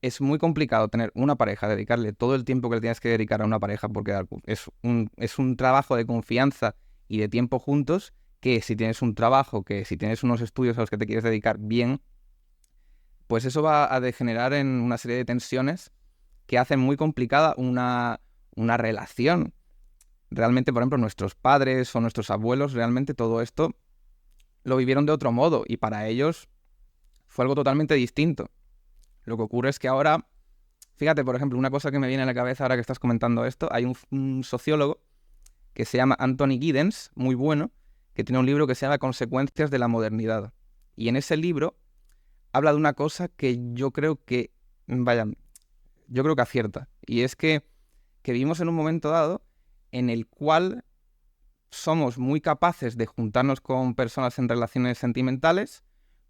es muy complicado tener una pareja, dedicarle todo el tiempo que le tienes que dedicar a una pareja, porque es un trabajo de confianza y de tiempo juntos, que si tienes un trabajo, que si tienes unos estudios a los que te quieres dedicar bien, pues eso va a degenerar en una serie de tensiones que hacen muy complicada una relación. Realmente, por ejemplo, nuestros padres o nuestros abuelos, realmente todo esto lo vivieron de otro modo y para ellos fue algo totalmente distinto. Lo que ocurre es que ahora, fíjate, por ejemplo, una cosa que me viene a la cabeza ahora que estás comentando esto, hay un sociólogo que se llama Anthony Giddens, muy bueno, que tiene un libro que se llama Consecuencias de la modernidad. Y en ese libro habla de una cosa que yo creo que, yo creo que acierta. Y es que vivimos en un momento dado en el cual somos muy capaces de juntarnos con personas en relaciones sentimentales,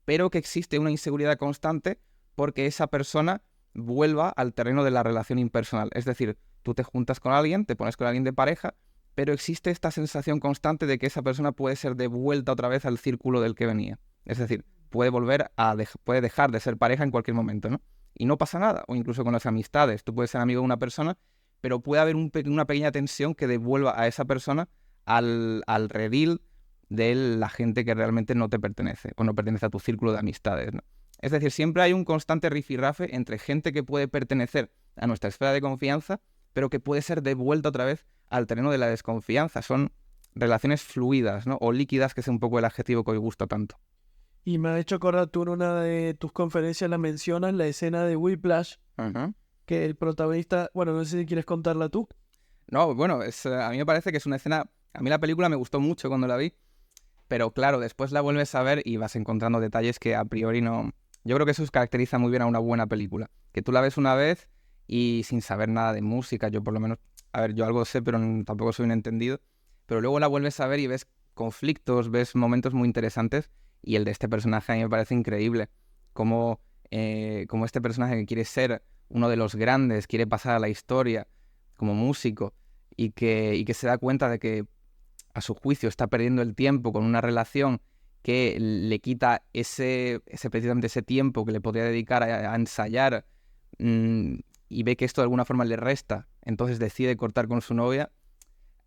pero que existe una inseguridad constante porque esa persona vuelva al terreno de la relación impersonal. Es decir, tú te juntas con alguien, te pones con alguien de pareja, pero existe esta sensación constante de que esa persona puede ser devuelta otra vez al círculo del que venía. Es decir, puede puede dejar de ser pareja en cualquier momento, ¿no? Y no pasa nada. O incluso con las amistades. Tú puedes ser amigo de una persona, pero puede haber una pequeña tensión que devuelva a esa persona al redil de la gente que realmente no te pertenece o no pertenece a tu círculo de amistades, ¿no? Es decir, siempre hay un constante rifirrafe entre gente que puede pertenecer a nuestra esfera de confianza, pero que puede ser devuelta otra vez al terreno de la desconfianza. Son relaciones fluidas, ¿no? O líquidas, que es un poco el adjetivo que hoy gusta tanto. Y me ha hecho acordar, tú en una de tus conferencias la mencionas, la escena de Whiplash, Uh-huh. que el protagonista, bueno, no sé si quieres contarla tú. No, bueno, a mí me parece que es una escena... A mí la película me gustó mucho cuando la vi, pero claro, después la vuelves a ver y vas encontrando detalles que a priori no... Yo creo que eso caracteriza muy bien a una buena película. Que tú la ves una vez y sin saber nada de música, yo por lo menos... A ver, yo algo sé, pero tampoco soy un entendido. Pero luego la vuelves a ver y ves conflictos, ves momentos muy interesantes, y el de este personaje a mí me parece increíble. Como este personaje que quiere ser uno de los grandes, quiere pasar a la historia como músico, y que se da cuenta de que a su juicio está perdiendo el tiempo con una relación que le quita precisamente ese tiempo que le podría dedicar a ensayar, y ve que esto de alguna forma le resta, entonces decide cortar con su novia.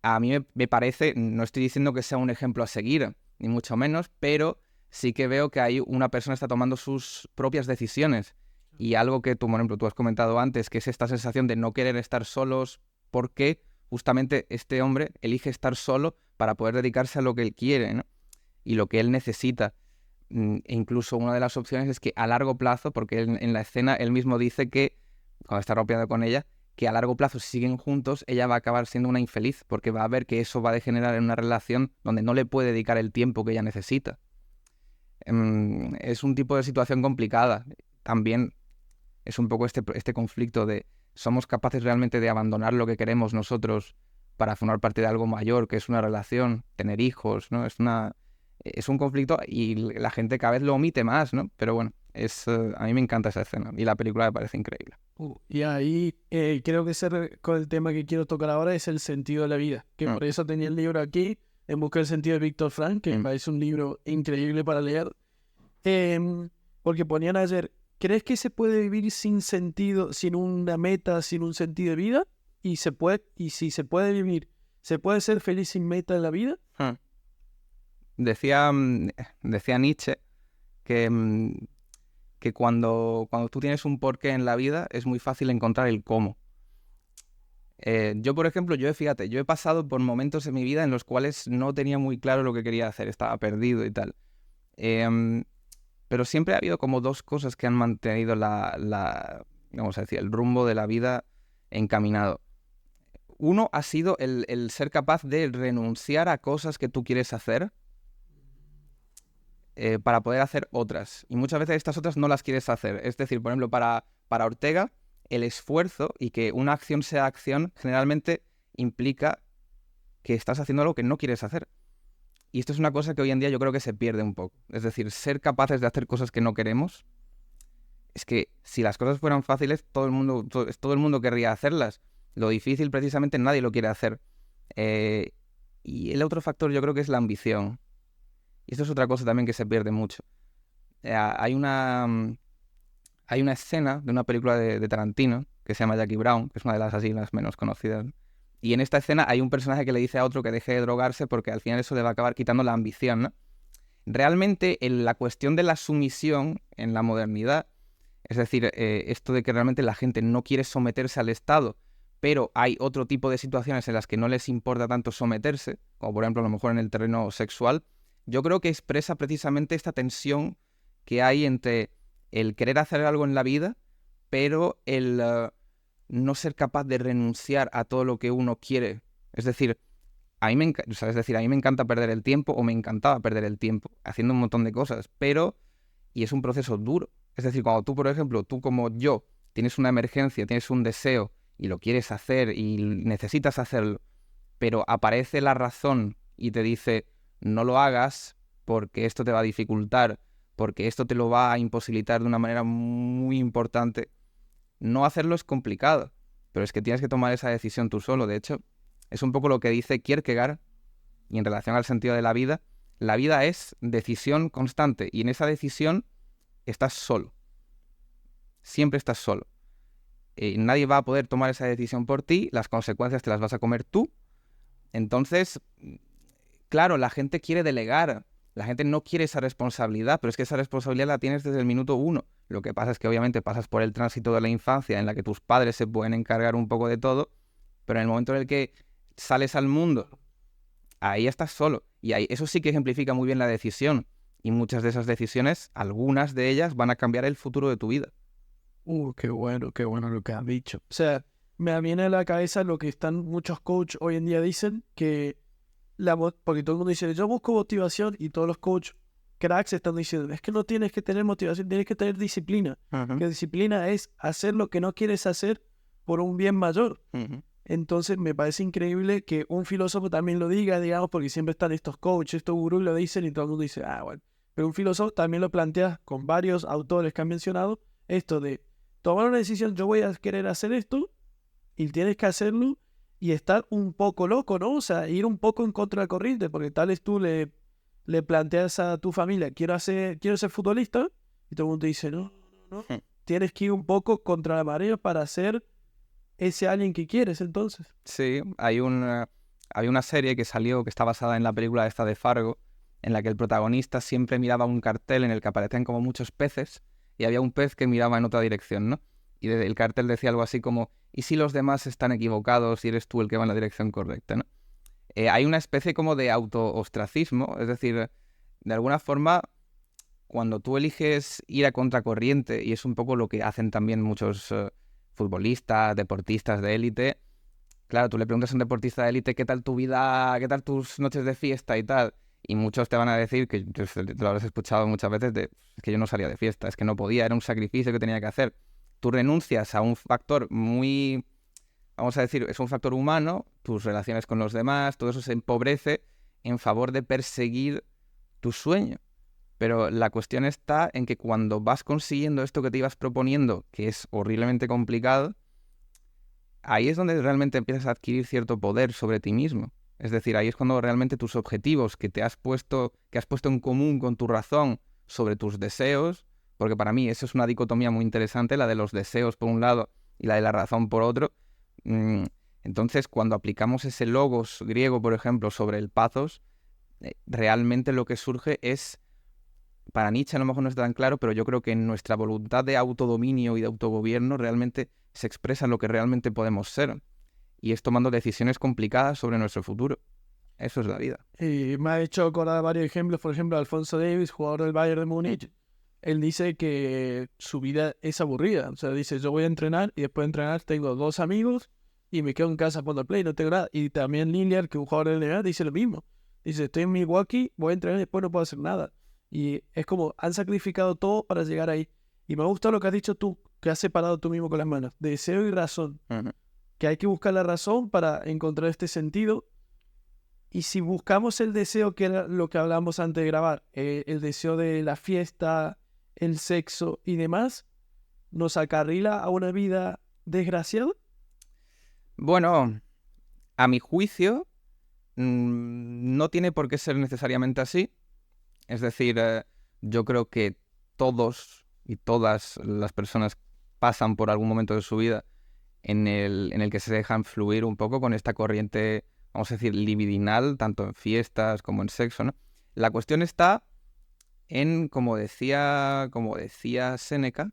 A mí me parece, no estoy diciendo que sea un ejemplo a seguir, ni mucho menos, pero sí que veo que ahí una persona está tomando sus propias decisiones. Y algo que tú, por ejemplo, tú has comentado antes, que es esta sensación de no querer estar solos, porque justamente este hombre elige estar solo para poder dedicarse a lo que él quiere, ¿no? Y lo que él necesita. E incluso una de las opciones es que a largo plazo, porque en la escena él mismo dice que, cuando está rompiendo con ella, que a largo plazo, si siguen juntos, ella va a acabar siendo una infeliz, porque va a ver que eso va a degenerar en una relación donde no le puede dedicar el tiempo que ella necesita. Es un tipo de situación complicada. También es un poco este conflicto de somos capaces realmente de abandonar lo que queremos nosotros para formar parte de algo mayor, que es una relación, tener hijos, ¿no? Es un conflicto y la gente cada vez lo omite más, ¿no? Pero bueno, a mí me encanta esa escena y la película me parece increíble. Y ahí creo que con el tema que quiero tocar ahora es el sentido de la vida, que por eso tenía el libro aquí, En busca del sentido de Víctor Frank, que me parece un libro increíble para leer. Porque ponían ayer, ¿crees que se puede vivir sin sentido, sin una meta, sin un sentido de vida? Y si se puede vivir, ¿se puede ser feliz sin meta en la vida? Decía Nietzsche que cuando tú tienes un porqué en la vida es muy fácil encontrar el cómo. Yo, por ejemplo, fíjate, yo he pasado por momentos en mi vida en los cuales no tenía muy claro lo que quería hacer, estaba perdido y tal. Pero siempre ha habido como dos cosas que han mantenido vamos a decir, el rumbo de la vida encaminado. Uno ha sido el ser capaz de renunciar a cosas que tú quieres hacer para poder hacer otras. Y muchas veces estas otras no las quieres hacer. Es decir, por ejemplo, para Ortega, el esfuerzo y que una acción sea acción generalmente implica que estás haciendo algo que no quieres hacer. Y esto es una cosa que hoy en día yo creo que se pierde un poco. Es decir, ser capaces de hacer cosas que no queremos. Es que si las cosas fueran fáciles, todo el mundo querría hacerlas. Lo difícil, precisamente, nadie lo quiere hacer. Y el otro factor yo creo que es la ambición. Y esto es otra cosa también que se pierde mucho. Hay una escena de una película de Tarantino que se llama Jackie Brown, que es una de las así las menos conocidas. Y en esta escena hay un personaje que le dice a otro que deje de drogarse porque al final eso le va a acabar quitando la ambición, ¿no? Realmente la cuestión de la sumisión en la modernidad, es decir, esto de que realmente la gente no quiere someterse al Estado, pero hay otro tipo de situaciones en las que no les importa tanto someterse, como por ejemplo a lo mejor en el terreno sexual, yo creo que expresa precisamente esta tensión que hay entre el querer hacer algo en la vida, pero el no ser capaz de renunciar a todo lo que uno quiere. Es decir, a mí me encanta perder el tiempo, o me encantaba perder el tiempo haciendo un montón de cosas, pero, y es un proceso duro. Es decir, cuando tú, por ejemplo, tú como yo, tienes una emergencia, tienes un deseo y lo quieres hacer y necesitas hacerlo, pero aparece la razón y te dice, no lo hagas porque esto te va a dificultar, porque esto te lo va a imposibilitar de una manera muy importante. No hacerlo es complicado, pero es que tienes que tomar esa decisión tú solo. De hecho, es un poco lo que dice Kierkegaard, y en relación al sentido de la vida es decisión constante, y en esa decisión estás solo. Siempre estás solo. Nadie va a poder tomar esa decisión por ti, las consecuencias te las vas a comer tú. Entonces, claro, la gente quiere delegar, la gente no quiere esa responsabilidad, pero es que esa responsabilidad la tienes desde el minuto uno. Lo que pasa es que obviamente pasas por el tránsito de la infancia en la que tus padres se pueden encargar un poco de todo, pero en el momento en el que sales al mundo, ahí estás solo. Y ahí, eso sí que ejemplifica muy bien la decisión. Y muchas de esas decisiones, algunas de ellas, van a cambiar el futuro de tu vida. Qué bueno lo que has dicho. O sea, me viene a la cabeza lo que muchos coaches hoy en día dicen, que porque todo el mundo dice, yo busco motivación, y todos los coaches cracks están diciendo, es que no tienes que tener motivación, tienes que tener disciplina. Que disciplina es hacer lo que no quieres hacer por un bien mayor. Entonces me parece increíble que un filósofo también lo diga, digamos, porque siempre están estos coaches, estos gurús lo dicen y todo el mundo dice, bueno. Pero un filósofo también lo plantea con varios autores que han mencionado, esto de tomar una decisión, yo voy a querer hacer esto, y tienes que hacerlo y estar un poco loco, ¿no? O sea, ir un poco en contra de la corriente, porque tal vez tú le planteas a tu familia, quiero ser futbolista, y todo el mundo dice, no. Tienes que ir un poco contra la marea para ser ese alguien que quieres, entonces. Sí, hay una serie que salió que está basada en la película esta de Fargo, en la que el protagonista siempre miraba un cartel en el que aparecían como muchos peces, y había un pez que miraba en otra dirección, ¿no? Y el cartel decía algo así como, ¿y si los demás están equivocados y eres tú el que va en la dirección correcta, ¿no? Hay una especie como de auto-ostracismo, es decir, de alguna forma, cuando tú eliges ir a contracorriente, y es un poco lo que hacen también muchos futbolistas, deportistas de élite, claro, tú le preguntas a un deportista de élite qué tal tu vida, qué tal tus noches de fiesta y tal, y muchos te van a decir, que lo habrás escuchado muchas veces, es que yo no salía de fiesta, es que no podía, era un sacrificio que tenía que hacer. Tú renuncias a un factor muy, vamos a decir, es un factor humano, tus relaciones con los demás, todo eso se empobrece en favor de perseguir tu sueño. Pero la cuestión está en que cuando vas consiguiendo esto que te ibas proponiendo, que es horriblemente complicado, ahí es donde realmente empiezas a adquirir cierto poder sobre ti mismo. Es decir, ahí es cuando realmente tus objetivos que has puesto en común con tu razón sobre tus deseos, porque para mí eso es una dicotomía muy interesante, la de los deseos por un lado y la de la razón por otro. Entonces, cuando aplicamos ese logos griego, por ejemplo, sobre el pathos, realmente lo que surge es, para Nietzsche a lo mejor no está tan claro, pero yo creo que en nuestra voluntad de autodominio y de autogobierno realmente se expresa lo que realmente podemos ser. Y es tomando decisiones complicadas sobre nuestro futuro. Eso es la vida. Y me ha hecho acordar varios ejemplos, por ejemplo, Alfonso Davies, jugador del Bayern de Múnich. Él dice que su vida es aburrida. O sea, dice, yo voy a entrenar y después de entrenar tengo 2 amigos y me quedo en casa jugando al Play, no tengo nada. Y también Lillard, que es un jugador de NBA, dice lo mismo. Dice, estoy en Milwaukee, voy a entrenar y después no puedo hacer nada. Y es como, han sacrificado todo para llegar ahí. Y me ha gustado lo que has dicho tú, que has separado tú mismo con las manos. Deseo y razón. Ujú. Que hay que buscar la razón para encontrar este sentido. Y si buscamos el deseo, que era lo que hablábamos antes de grabar, el deseo de la fiesta, el sexo y demás, nos acarrila a una vida desgraciada. Bueno, a mi juicio, no tiene por qué ser necesariamente así. Es decir, yo creo que todos y todas las personas pasan por algún momento de su vida en el que se dejan fluir un poco con esta corriente, vamos a decir, libidinal, tanto en fiestas como en sexo, ¿no? La cuestión está en, como decía Séneca,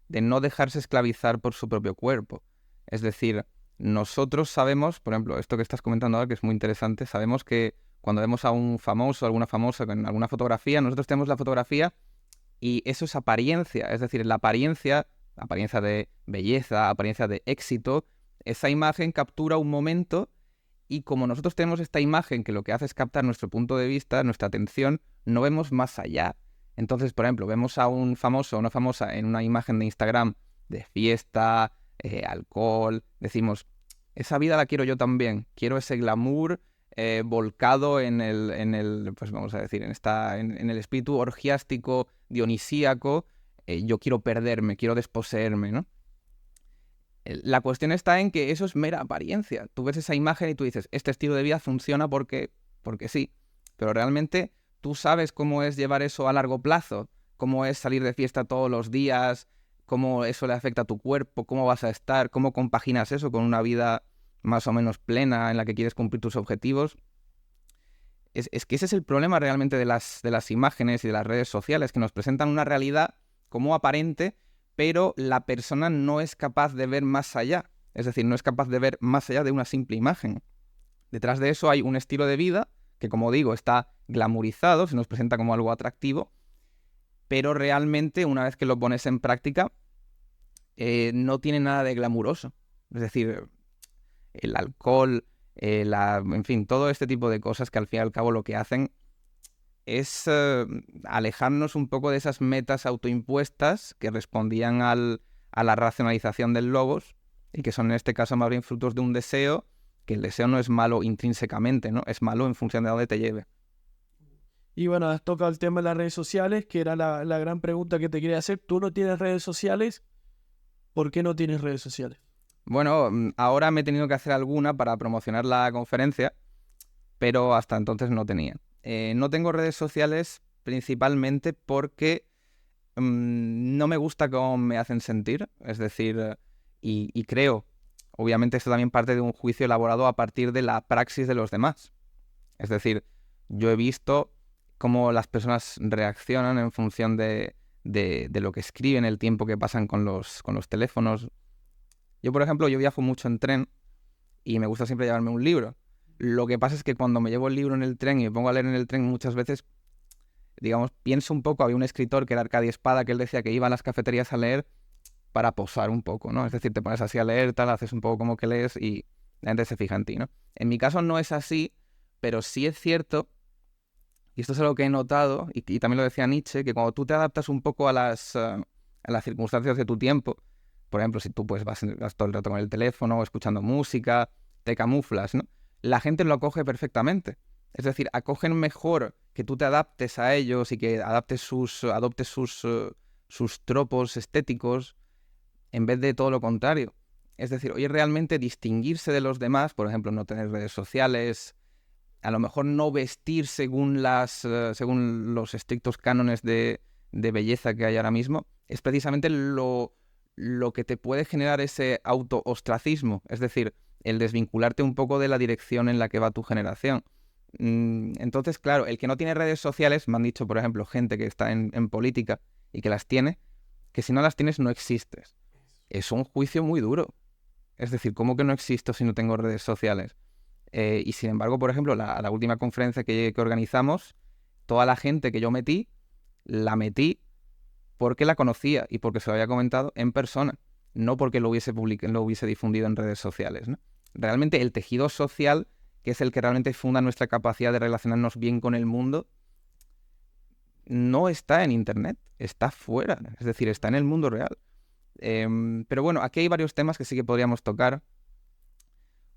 de no dejarse esclavizar por su propio cuerpo. Es decir, nosotros sabemos, por ejemplo, esto que estás comentando ahora, que es muy interesante, sabemos que cuando vemos a un famoso, alguna famosa en alguna fotografía, nosotros tenemos la fotografía y eso es apariencia. Es decir, la apariencia de belleza, apariencia de éxito, esa imagen captura un momento y como nosotros tenemos esta imagen que lo que hace es captar nuestro punto de vista, nuestra atención, no vemos más allá. Entonces, por ejemplo, vemos a un famoso o una famosa en una imagen de Instagram de fiesta, alcohol, decimos, esa vida la quiero yo también, quiero ese glamour volcado pues vamos a decir, en el espíritu orgiástico, dionisíaco, yo quiero perderme, quiero desposeerme, ¿no? La cuestión está en que eso es mera apariencia. Tú ves esa imagen y tú dices, este estilo de vida funciona porque sí, pero realmente tú sabes cómo es llevar eso a largo plazo, cómo es salir de fiesta todos los días, cómo eso le afecta a tu cuerpo, cómo vas a estar, cómo compaginas eso con una vida más o menos plena en la que quieres cumplir tus objetivos. Es que ese es el problema realmente de las imágenes y de las redes sociales, que nos presentan una realidad como aparente, pero la persona no es capaz de ver más allá. Es decir, no es capaz de ver más allá de una simple imagen. Detrás de eso hay un estilo de vida que, como digo, está glamorizado, se nos presenta como algo atractivo, pero realmente una vez que lo pones en práctica, no tiene nada de glamuroso. Es decir, el alcohol, en fin, todo este tipo de cosas que al fin y al cabo lo que hacen es alejarnos un poco de esas metas autoimpuestas que respondían a la racionalización del logos y que son en este caso más bien frutos de un deseo, que el deseo no es malo intrínsecamente, ¿no? Es malo en función de dónde te lleve. Y bueno, has tocado el tema de las redes sociales, que era la gran pregunta que te quería hacer. ¿Tú no tienes redes sociales? ¿Por qué no tienes redes sociales? Bueno, ahora me he tenido que hacer alguna para promocionar la conferencia, pero hasta entonces no tenía. No tengo redes sociales principalmente porque no me gusta cómo me hacen sentir, es decir, y creo, obviamente esto también parte de un juicio elaborado a partir de la praxis de los demás. Es decir, yo he visto cómo las personas reaccionan en función de lo que escriben, el tiempo que pasan con los teléfonos. Yo, por ejemplo, yo viajo mucho en tren y me gusta siempre llevarme un libro. Lo que pasa es que cuando me llevo el libro en el tren y me pongo a leer en el tren, muchas veces, digamos, pienso un poco. Había un escritor que era Arcadio Espada, que él decía que iba a las cafeterías a leer para posar un poco, ¿no? Es decir, te pones así a leer, tal, haces un poco como que lees y la gente se fija en ti, ¿no? En mi caso no es así, pero sí es cierto, y esto es algo que he notado, y también lo decía Nietzsche, que cuando tú te adaptas un poco a las circunstancias de tu tiempo, por ejemplo, si tú pues vas todo el rato con el teléfono, escuchando música, te camuflas, ¿no? La gente lo acoge perfectamente. Es decir, acogen mejor que tú te adaptes a ellos y que adoptes sus tropos estéticos en vez de todo lo contrario. Es decir, oye, realmente distinguirse de los demás, por ejemplo, no tener redes sociales, a lo mejor no vestir según los estrictos cánones de belleza que hay ahora mismo, es precisamente lo que te puede generar ese auto-ostracismo, es decir, el desvincularte un poco de la dirección en la que va tu generación. Entonces, claro, el que no tiene redes sociales, me han dicho, por ejemplo, gente que está en política y que las tiene, que si no las tienes no existes. Es un juicio muy duro. Es decir, ¿cómo que no existo si no tengo redes sociales? Y sin embargo, por ejemplo, la última conferencia que organizamos, toda la gente que yo metí, la metí porque la conocía y porque se lo había comentado en persona, no porque lo hubiese difundido en redes sociales, ¿no? realmente el tejido social, que es el que realmente funda nuestra capacidad de relacionarnos bien con el mundo, no está en Internet, está fuera, es decir, está en el mundo real. Pero bueno, aquí hay varios temas que sí que podríamos tocar.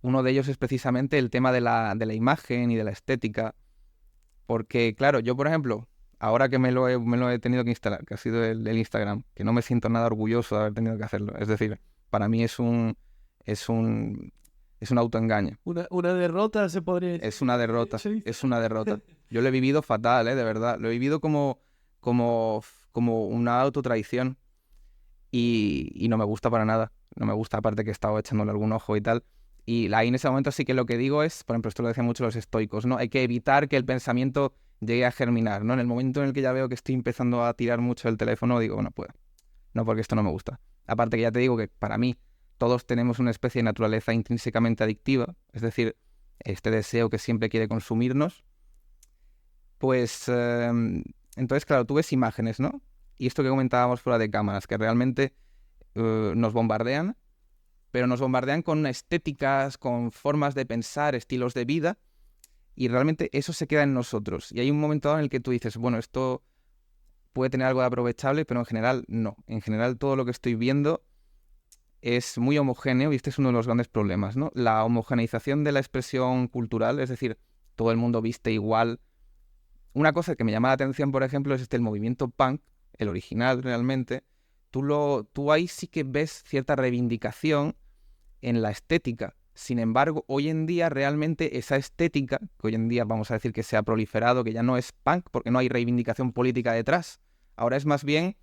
Uno de ellos es precisamente el tema de la imagen y de la estética. Porque, claro, yo, por ejemplo, ahora que me lo he tenido que instalar, que ha sido el Instagram, que no me siento nada orgulloso de haber tenido que hacerlo. Es decir, para mí es un autoengaño. Una derrota se podría decir. Es una derrota, es una derrota. Yo lo he vivido fatal, de verdad. Lo he vivido como una autotraición y no me gusta para nada. No me gusta, aparte que he estado echándole algún ojo y tal. Y ahí en ese momento sí que lo que digo es, por ejemplo, esto lo decían mucho los estoicos, ¿no? Hay que evitar que el pensamiento llegue a germinar, ¿no? En el momento en el que ya veo que estoy empezando a tirar mucho el teléfono, digo, bueno, pues no, porque esto no me gusta. Aparte que ya te digo que para mí todos tenemos una especie de naturaleza intrínsecamente adictiva, es decir, este deseo que siempre quiere consumirnos. Pues entonces, claro, tú ves imágenes, ¿no? Y esto que comentábamos fuera de cámaras, que realmente nos bombardean, pero nos bombardean con estéticas, con formas de pensar, estilos de vida, y realmente eso se queda en nosotros. Y hay un momento dado en el que tú dices, bueno, esto puede tener algo de aprovechable, pero en general no. En general todo lo que estoy viendo es muy homogéneo y este es uno de los grandes problemas, ¿no? La homogeneización de la expresión cultural, es decir, todo el mundo viste igual. Una cosa que me llama la atención, por ejemplo, es el movimiento punk, el original realmente. Tú ahí sí que ves cierta reivindicación en la estética. Sin embargo, hoy en día realmente esa estética, que hoy en día vamos a decir que se ha proliferado, que ya no es punk porque no hay reivindicación política detrás. Ahora es más bien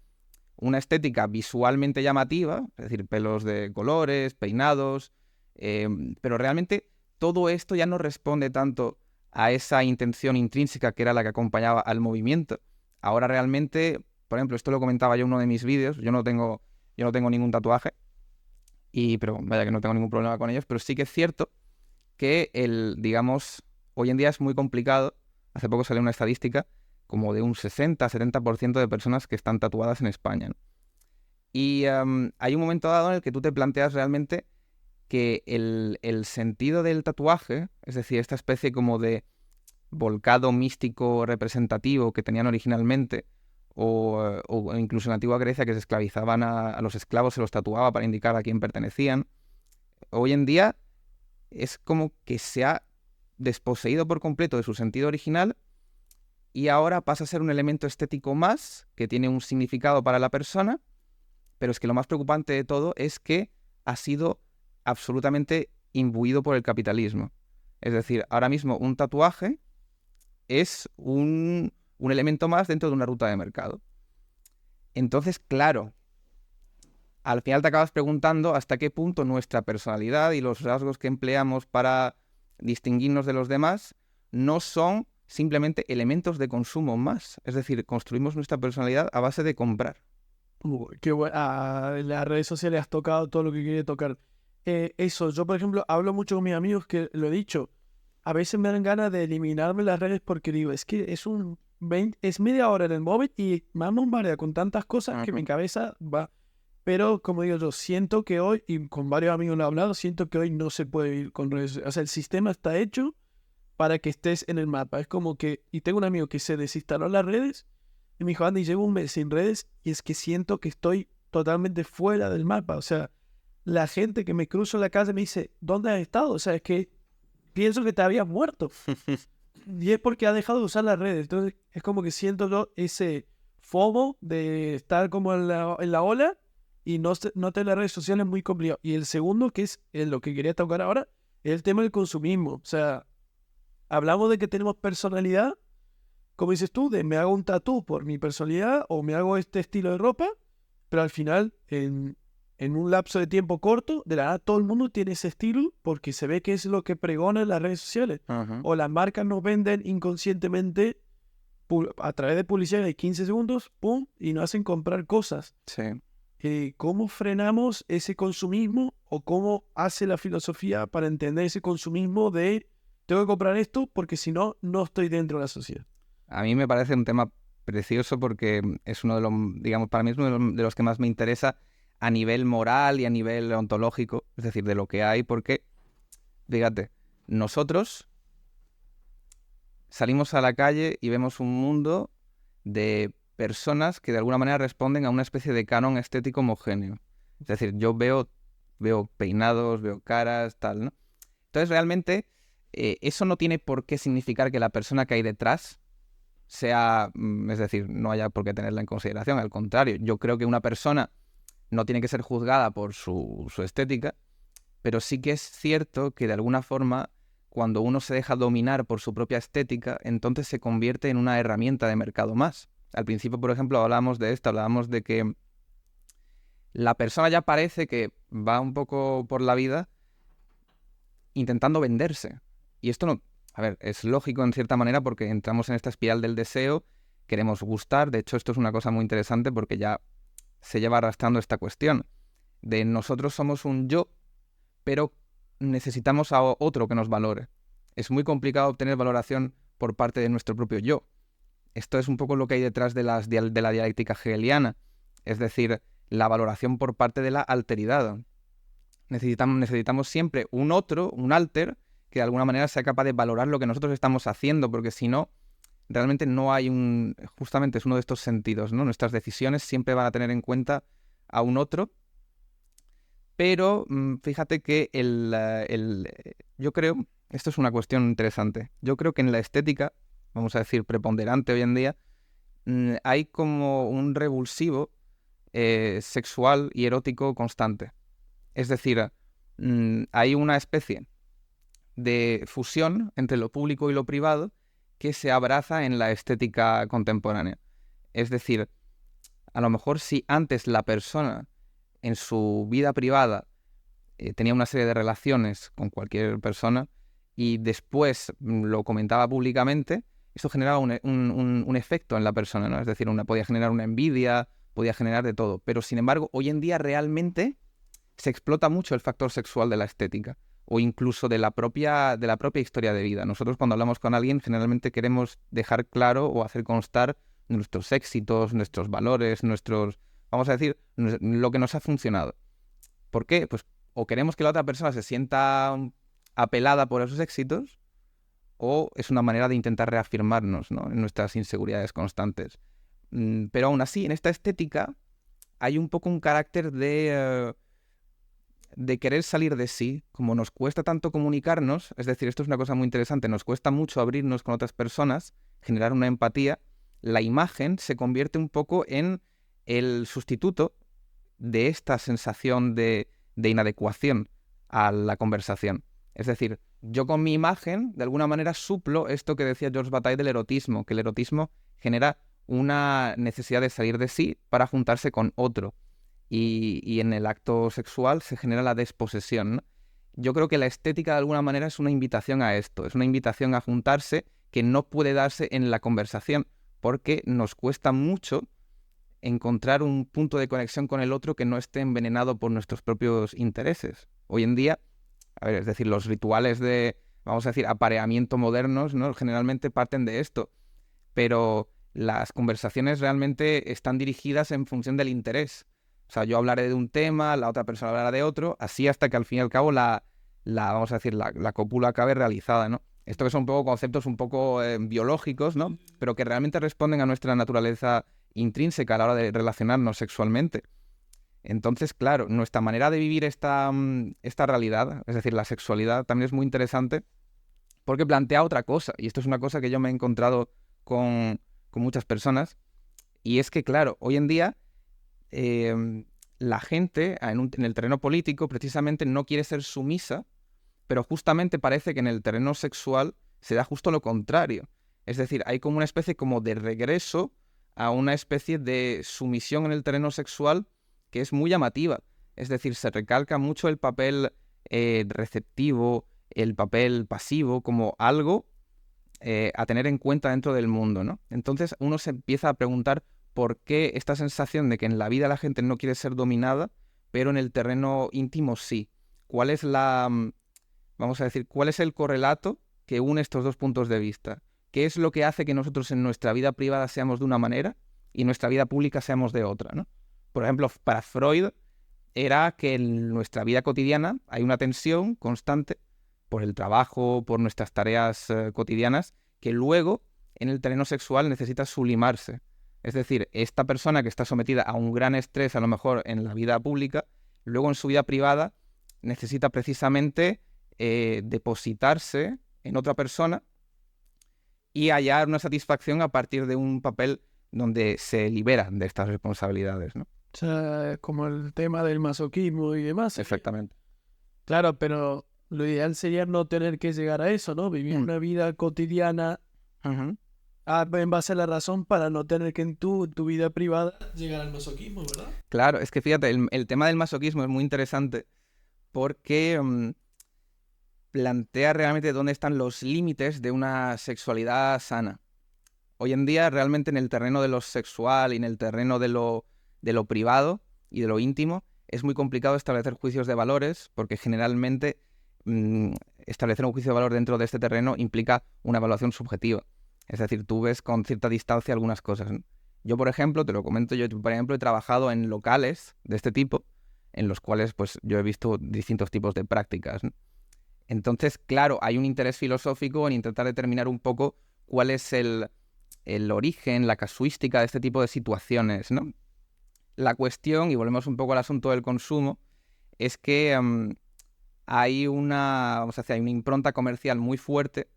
una estética visualmente llamativa, es decir, pelos de colores, peinados, pero realmente todo esto ya no responde tanto a esa intención intrínseca que era la que acompañaba al movimiento. Ahora realmente, por ejemplo, esto lo comentaba yo en uno de mis vídeos, yo no tengo ningún tatuaje, pero vaya que no tengo ningún problema con ellos, pero sí que es cierto que digamos, hoy en día es muy complicado. Hace poco salió una estadística como de un 60-70% de personas que están tatuadas en España, ¿no? Y hay un momento dado en el que tú te planteas realmente que el sentido del tatuaje, es decir, esta especie como de volcado místico representativo que tenían originalmente, o incluso en la antigua Grecia, que se esclavizaban a los esclavos, se los tatuaba para indicar a quién pertenecían, hoy en día es como que se ha desposeído por completo de su sentido original y ahora pasa a ser un elemento estético más que tiene un significado para la persona, pero es que lo más preocupante de todo es que ha sido absolutamente imbuido por el capitalismo. Es decir, ahora mismo un tatuaje es un elemento más dentro de una ruta de mercado. Entonces, claro, al final te acabas preguntando hasta qué punto nuestra personalidad y los rasgos que empleamos para distinguirnos de los demás no son simplemente elementos de consumo más. Es decir, construimos nuestra personalidad a base de comprar. Qué bueno. En las redes sociales has tocado todo lo que quería tocar. Eso, yo por ejemplo hablo mucho con mis amigos que lo he dicho. A veces me dan ganas de eliminarme las redes porque digo, es que es media hora en el móvil y me bombardea con tantas cosas que mi cabeza va. Pero como digo yo, siento que hoy, y con varios amigos lo he hablado, siento que hoy no se puede vivir con redes sociales. O sea, el sistema está hecho para que estés en el mapa. Es como que, y tengo un amigo que se desinstaló las redes y me dijo, Andy, llevo un mes sin redes y es que siento que estoy totalmente fuera del mapa. O sea, la gente que me cruza en la calle me dice, ¿dónde has estado? O sea, es que pienso que te habías muerto. Y es porque has dejado de usar las redes. Entonces, es como que siento yo ese FOMO de estar como en la ola y no tener las redes sociales muy complicado. Y el segundo, que es lo que quería tocar ahora, es el tema del consumismo. O sea, hablamos de que tenemos personalidad, como dices tú, de me hago un tatú por mi personalidad o me hago este estilo de ropa, pero al final, en un lapso de tiempo corto, de la nada todo el mundo tiene ese estilo porque se ve que es lo que pregona en las redes sociales. O las marcas nos venden inconscientemente a través de publicidad de 15 segundos, ¡pum!, y nos hacen comprar cosas. Sí. ¿Cómo frenamos ese consumismo o cómo hace la filosofía para entender ese consumismo de tengo que comprar esto porque si no, no estoy dentro de la sociedad? A mí me parece un tema precioso porque es uno de los, digamos, para mí es uno de los que más me interesa a nivel moral y a nivel ontológico, es decir, de lo que hay, porque Fíjate, nosotros salimos a la calle y vemos un mundo de personas que de alguna manera responden a una especie de canon estético homogéneo. Es decir, yo veo peinados, veo caras, tal, ¿no? Entonces, realmente, eso no tiene por qué significar que la persona que hay detrás sea, es decir, no haya por qué tenerla en consideración. Al contrario, yo creo que una persona no tiene que ser juzgada por su estética, pero sí que es cierto que de alguna forma, cuando uno se deja dominar por su propia estética, entonces se convierte en una herramienta de mercado más. Al principio, por ejemplo, hablábamos de que la persona ya parece que va un poco por la vida intentando venderse. Y esto no, a ver, es lógico en cierta manera porque entramos en esta espiral del deseo, queremos gustar. De hecho, esto es una cosa muy interesante porque ya se lleva arrastrando esta cuestión de nosotros somos un yo, pero necesitamos a otro que nos valore. Es muy complicado obtener valoración por parte de nuestro propio yo. Esto es un poco lo que hay detrás de la dialéctica hegeliana, es decir, la valoración por parte de la alteridad. Necesitamos siempre un otro, un alter, que de alguna manera sea capaz de valorar lo que nosotros estamos haciendo, porque si no, realmente no hay justamente es uno de estos sentidos, ¿no? Nuestras decisiones siempre van a tener en cuenta a un otro, pero fíjate que yo creo, esto es una cuestión interesante, yo creo que en la estética, vamos a decir preponderante hoy en día, hay como un revulsivo sexual y erótico constante. Es decir, hay una especie de fusión entre lo público y lo privado que se abraza en la estética contemporánea. Es decir, a lo mejor si antes la persona en su vida privada tenía una serie de relaciones con cualquier persona y después lo comentaba públicamente, eso generaba un efecto en la persona, ¿no? Es decir, podía generar una envidia, podía generar de todo. Pero sin embargo, hoy en día realmente se explota mucho el factor sexual de la estética o incluso de la propia historia de vida. Nosotros cuando hablamos con alguien generalmente queremos dejar claro o hacer constar nuestros éxitos, nuestros valores, vamos a decir, lo que nos ha funcionado. ¿Por qué? Pues o queremos que la otra persona se sienta apelada por esos éxitos o es una manera de intentar reafirmarnos, ¿no?, en nuestras inseguridades constantes. Pero aún así, en esta estética hay un poco un carácter de querer salir de sí. Como nos cuesta tanto comunicarnos, es decir, esto es una cosa muy interesante, nos cuesta mucho abrirnos con otras personas, generar una empatía, la imagen se convierte un poco en el sustituto de esta sensación de inadecuación a la conversación. Es decir, yo con mi imagen, de alguna manera, suplo esto que decía George Bataille del erotismo, que el erotismo genera una necesidad de salir de sí para juntarse con otro. Y en el acto sexual se genera la desposesión, ¿no? Yo creo que la estética de alguna manera es una invitación a esto, es una invitación a juntarse que no puede darse en la conversación porque nos cuesta mucho encontrar un punto de conexión con el otro que no esté envenenado por nuestros propios intereses. Hoy en día, a ver, es decir, los rituales de, vamos a decir, apareamiento modernos, ¿no?, generalmente parten de esto, pero las conversaciones realmente están dirigidas en función del interés. O sea, yo hablaré de un tema, la otra persona hablará de otro, así hasta que al fin y al cabo vamos a decir, la cópula acabe realizada, ¿no? Esto que son un poco conceptos un poco biológicos, ¿no?, pero que realmente responden a nuestra naturaleza intrínseca a la hora de relacionarnos sexualmente. Entonces, claro, nuestra manera de vivir esta realidad, es decir, la sexualidad, también es muy interesante porque plantea otra cosa, y esto es una cosa que yo me he encontrado con muchas personas, y es que, claro, hoy en día la gente en el terreno político precisamente no quiere ser sumisa, pero justamente parece que en el terreno sexual se da justo lo contrario. Es decir, hay como una especie como de regreso a una especie de sumisión en el terreno sexual que es muy llamativa. Es decir, se recalca mucho el papel receptivo, el papel pasivo como algo a tener en cuenta dentro del mundo, ¿no? Entonces uno se empieza a preguntar por qué esta sensación de que en la vida la gente no quiere ser dominada, pero en el terreno íntimo sí. ¿Cuál es vamos a decir, cuál es el correlato que une estos dos puntos de vista? ¿Qué es lo que hace que nosotros en nuestra vida privada seamos de una manera y en nuestra vida pública seamos de otra, ¿no? Por ejemplo, para Freud era que en nuestra vida cotidiana hay una tensión constante por el trabajo, por nuestras tareas cotidianas, que luego en el terreno sexual necesita sublimarse. Es decir, esta persona que está sometida a un gran estrés, a lo mejor en la vida pública, luego en su vida privada necesita precisamente depositarse en otra persona y hallar una satisfacción a partir de un papel donde se libera de estas responsabilidades, ¿no? O sea, como el tema del masoquismo y demás. Exactamente. Claro, pero lo ideal sería no tener que llegar a eso, ¿no? Vivir una vida cotidiana Ujú. en base a la razón para no tener que en tu vida privada llegar al masoquismo, ¿verdad? Claro, es que fíjate, el tema del masoquismo es muy interesante porque plantea realmente dónde están los límites de una sexualidad sana. Hoy en día, realmente en el terreno de lo sexual y en el terreno de lo privado y de lo íntimo, es muy complicado establecer juicios de valores porque generalmente establecer un juicio de valor dentro de este terreno implica una evaluación subjetiva. Es decir, tú ves con cierta distancia algunas cosas, ¿no? Yo, por ejemplo, te lo comento, yo, por ejemplo, he trabajado en locales de este tipo, en los cuales pues yo he visto distintos tipos de prácticas, ¿no? Entonces, claro, hay un interés filosófico en intentar determinar un poco cuál es el origen, la casuística de este tipo de situaciones, ¿no? La cuestión, y volvemos un poco al asunto del consumo, es que hay vamos a decir, hay una impronta comercial muy fuerte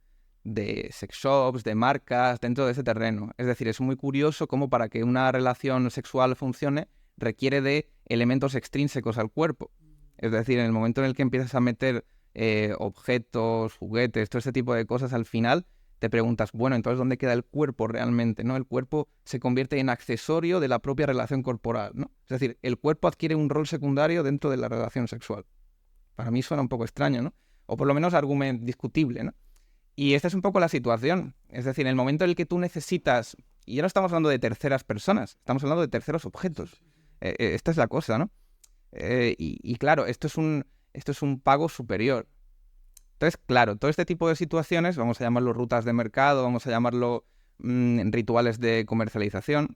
de sex shops, de marcas, dentro de ese terreno. Es decir, es muy curioso cómo para que una relación sexual funcione requiere de elementos extrínsecos al cuerpo. Es decir, en el momento en el que empiezas a meter objetos, juguetes, todo ese tipo de cosas, al final te preguntas, bueno, entonces ¿dónde queda el cuerpo realmente, ¿no? El cuerpo se convierte en accesorio de la propia relación corporal, ¿no? Es decir, el cuerpo adquiere un rol secundario dentro de la relación sexual. Para mí suena un poco extraño, ¿no? O por lo menos discutible, ¿no? Y esta es un poco la situación. Es decir, en el momento en el que tú necesitas, y ya no estamos hablando de terceras personas, estamos hablando de terceros objetos. Esta es la cosa, ¿no? Y claro, esto es un pago superior. Entonces, claro, todo este tipo de situaciones, vamos a llamarlo rutas de mercado, vamos a llamarlo rituales de comercialización,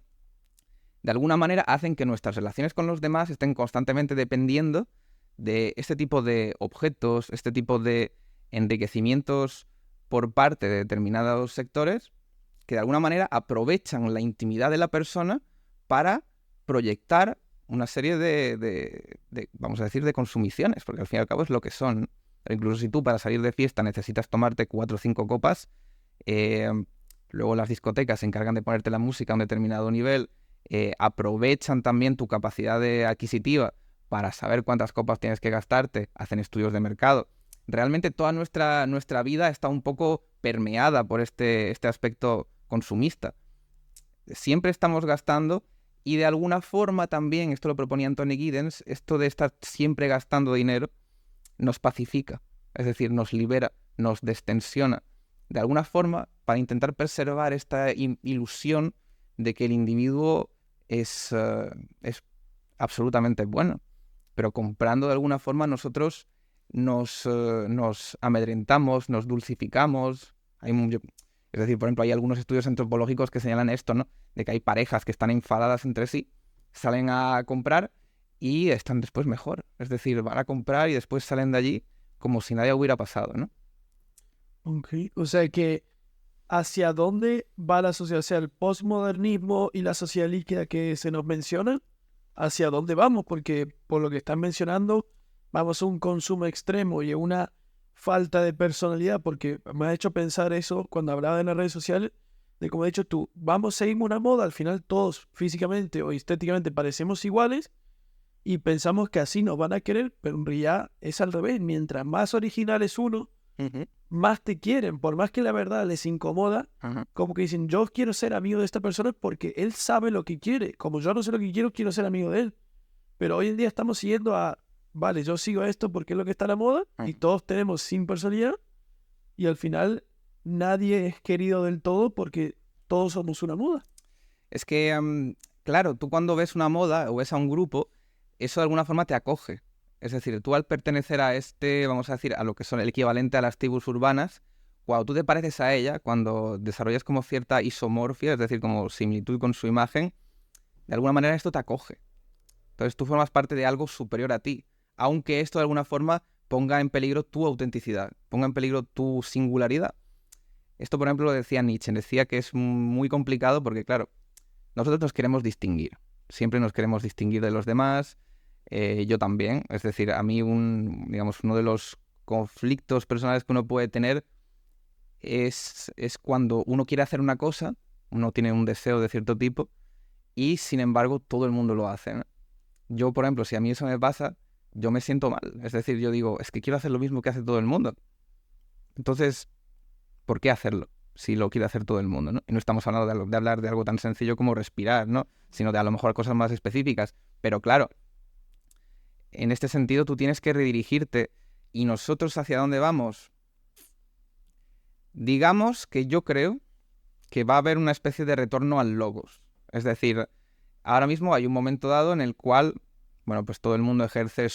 de alguna manera hacen que nuestras relaciones con los demás estén constantemente dependiendo de este tipo de objetos, este tipo de enriquecimientos por parte de determinados sectores que de alguna manera aprovechan la intimidad de la persona para proyectar una serie vamos a decir, de consumiciones, porque al fin y al cabo es lo que son. Incluso si tú para salir de fiesta necesitas tomarte 4 o 5 copas, luego las discotecas se encargan de ponerte la música a un determinado nivel, aprovechan también tu capacidad adquisitiva para saber cuántas copas tienes que gastarte, hacen estudios de mercado. Realmente toda nuestra vida está un poco permeada por este aspecto consumista. Siempre estamos gastando y de alguna forma también, esto lo proponía Anthony Giddens, esto de estar siempre gastando dinero nos pacifica, es decir, nos libera, nos destensiona. De alguna forma, para intentar preservar esta ilusión de que el individuo es absolutamente bueno. Pero comprando de alguna forma nosotros nos amedrentamos, nos dulcificamos. Es decir, por ejemplo, hay algunos estudios antropológicos que señalan esto, ¿no? De que hay parejas que están enfadadas entre sí, salen a comprar y están después mejor. Es decir, van a comprar y después salen de allí como si nadie hubiera pasado, ¿no? Ok, o sea que ¿hacia dónde va la sociedad? O sea, el postmodernismo y la sociedad líquida que se nos menciona, ¿hacia dónde vamos? Porque por lo que están mencionando, vamos a un consumo extremo y a una falta de personalidad, porque me ha hecho pensar eso cuando hablaba en las redes sociales, de como he dicho tú, seguimos una moda, al final todos físicamente o estéticamente parecemos iguales y pensamos que así nos van a querer, pero en realidad es al revés, mientras más original es uno, más te quieren, por más que la verdad les incomoda, como que dicen, yo quiero ser amigo de esta persona porque él sabe lo que quiere, como yo no sé lo que quiero ser amigo de él. Pero hoy en día estamos siguiendo vale, yo sigo esto porque es lo que está a la moda y todos tenemos sin personalidad y al final nadie es querido del todo porque todos somos una moda. Es que, claro, tú cuando ves una moda o ves a un grupo, eso de alguna forma te acoge. Es decir, tú al pertenecer a vamos a decir, a lo que son el equivalente a las tribus urbanas, cuando tú te pareces a ella, cuando desarrollas como cierta isomorfia, es decir, como similitud con su imagen, de alguna manera esto te acoge. Entonces tú formas parte de algo superior a ti, aunque esto de alguna forma ponga en peligro tu autenticidad, ponga en peligro tu singularidad. Esto, por ejemplo, lo decía Nietzsche, decía que es muy complicado porque, claro, nosotros nos queremos distinguir, siempre nos queremos distinguir de los demás, yo también, es decir, a mí uno de los conflictos personales que uno puede tener es cuando uno quiere hacer una cosa, uno tiene un deseo de cierto tipo y, sin embargo, todo el mundo lo hace, ¿no? Yo, por ejemplo, si a mí eso me pasa, yo me siento mal, es decir, yo digo, es que quiero hacer lo mismo que hace todo el mundo. Entonces, ¿por qué hacerlo si lo quiere hacer todo el mundo, ¿no? Y no estamos hablando de hablar de algo tan sencillo como respirar, ¿no? Sino de a lo mejor cosas más específicas. Pero claro, en este sentido tú tienes que redirigirte. ¿Y nosotros hacia dónde vamos? Digamos que yo creo que va a haber una especie de retorno al logos. Es decir, ahora mismo hay un momento dado en el cual, bueno, pues todo el mundo ejerce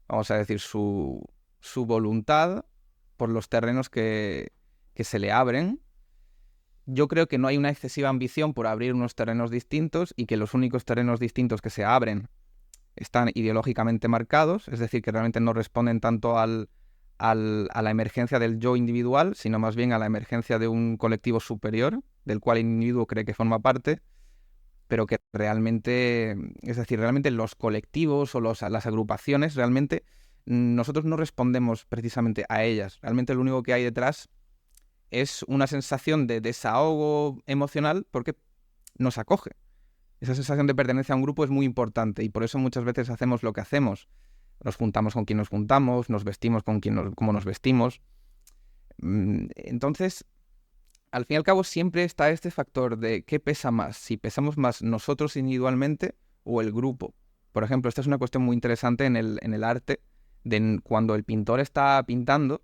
vamos a decir, su voluntad por los terrenos que se le abren. Yo creo que no hay una excesiva ambición por abrir unos terrenos distintos y que los únicos terrenos distintos que se abren están ideológicamente marcados, es decir, que realmente no responden tanto a la emergencia del yo individual, sino más bien a la emergencia de un colectivo superior, del cual el individuo cree que forma parte, pero que realmente, es decir, realmente los colectivos o las agrupaciones, realmente nosotros no respondemos precisamente a ellas. Realmente lo único que hay detrás es una sensación de desahogo emocional porque nos acoge. Esa sensación de pertenencia a un grupo es muy importante y por eso muchas veces hacemos lo que hacemos. Nos juntamos con quien nos juntamos, nos vestimos como nos vestimos. Entonces, al fin y al cabo siempre está este factor de qué pesa más, si pesamos más nosotros individualmente o el grupo. Por ejemplo, esta es una cuestión muy interesante en el arte, cuando el pintor está pintando.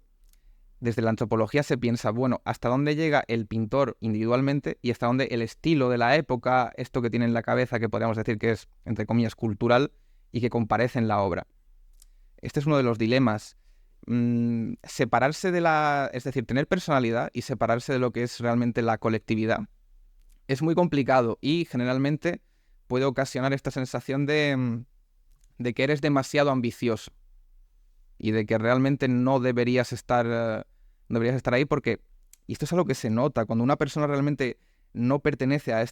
Desde la antropología se piensa, bueno, ¿hasta dónde llega el pintor individualmente y hasta dónde el estilo de la época, esto que tiene en la cabeza, que podríamos decir que es, entre comillas, cultural y que comparece en la obra? Este es uno de los dilemas. Separarse es decir, tener personalidad y separarse de lo que es realmente la colectividad es muy complicado y generalmente puede ocasionar esta sensación de que eres demasiado ambicioso y de que realmente no deberías estar ahí porque, y esto es algo que se nota, cuando una persona realmente no pertenece a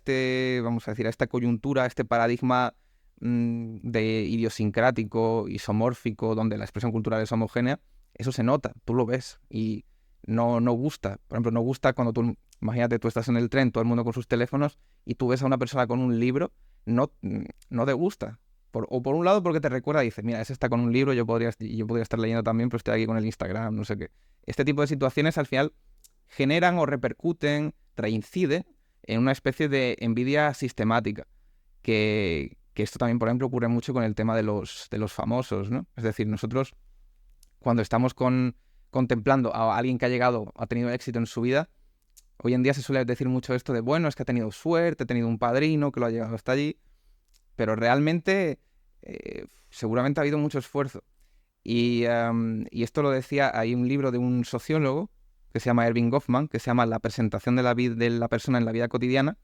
vamos a decir, a esta coyuntura, a este paradigma de idiosincrático, isomórfico, donde la expresión cultural es homogénea, eso se nota, tú lo ves y no gusta. Por ejemplo, no gusta cuando imagínate, tú estás en el tren, todo el mundo con sus teléfonos y tú ves a una persona con un libro, no te gusta. O por un lado porque te recuerda y dices, mira, ese está con un libro, yo podría estar leyendo también, pero estoy aquí con el Instagram, no sé qué. Este tipo de situaciones al final generan o repercuten, reincide en una especie de envidia sistemática, que esto también, por ejemplo, ocurre mucho con el tema de los famosos, ¿no? Es decir, nosotros cuando estamos contemplando a alguien que ha tenido éxito en su vida, hoy en día se suele decir mucho esto de, bueno, es que ha tenido suerte, ha tenido un padrino que lo ha llevado hasta allí, pero realmente seguramente ha habido mucho esfuerzo. Y esto lo decía, hay un libro de un sociólogo que se llama Erving Goffman, que se llama La presentación de la persona en la vida cotidiana.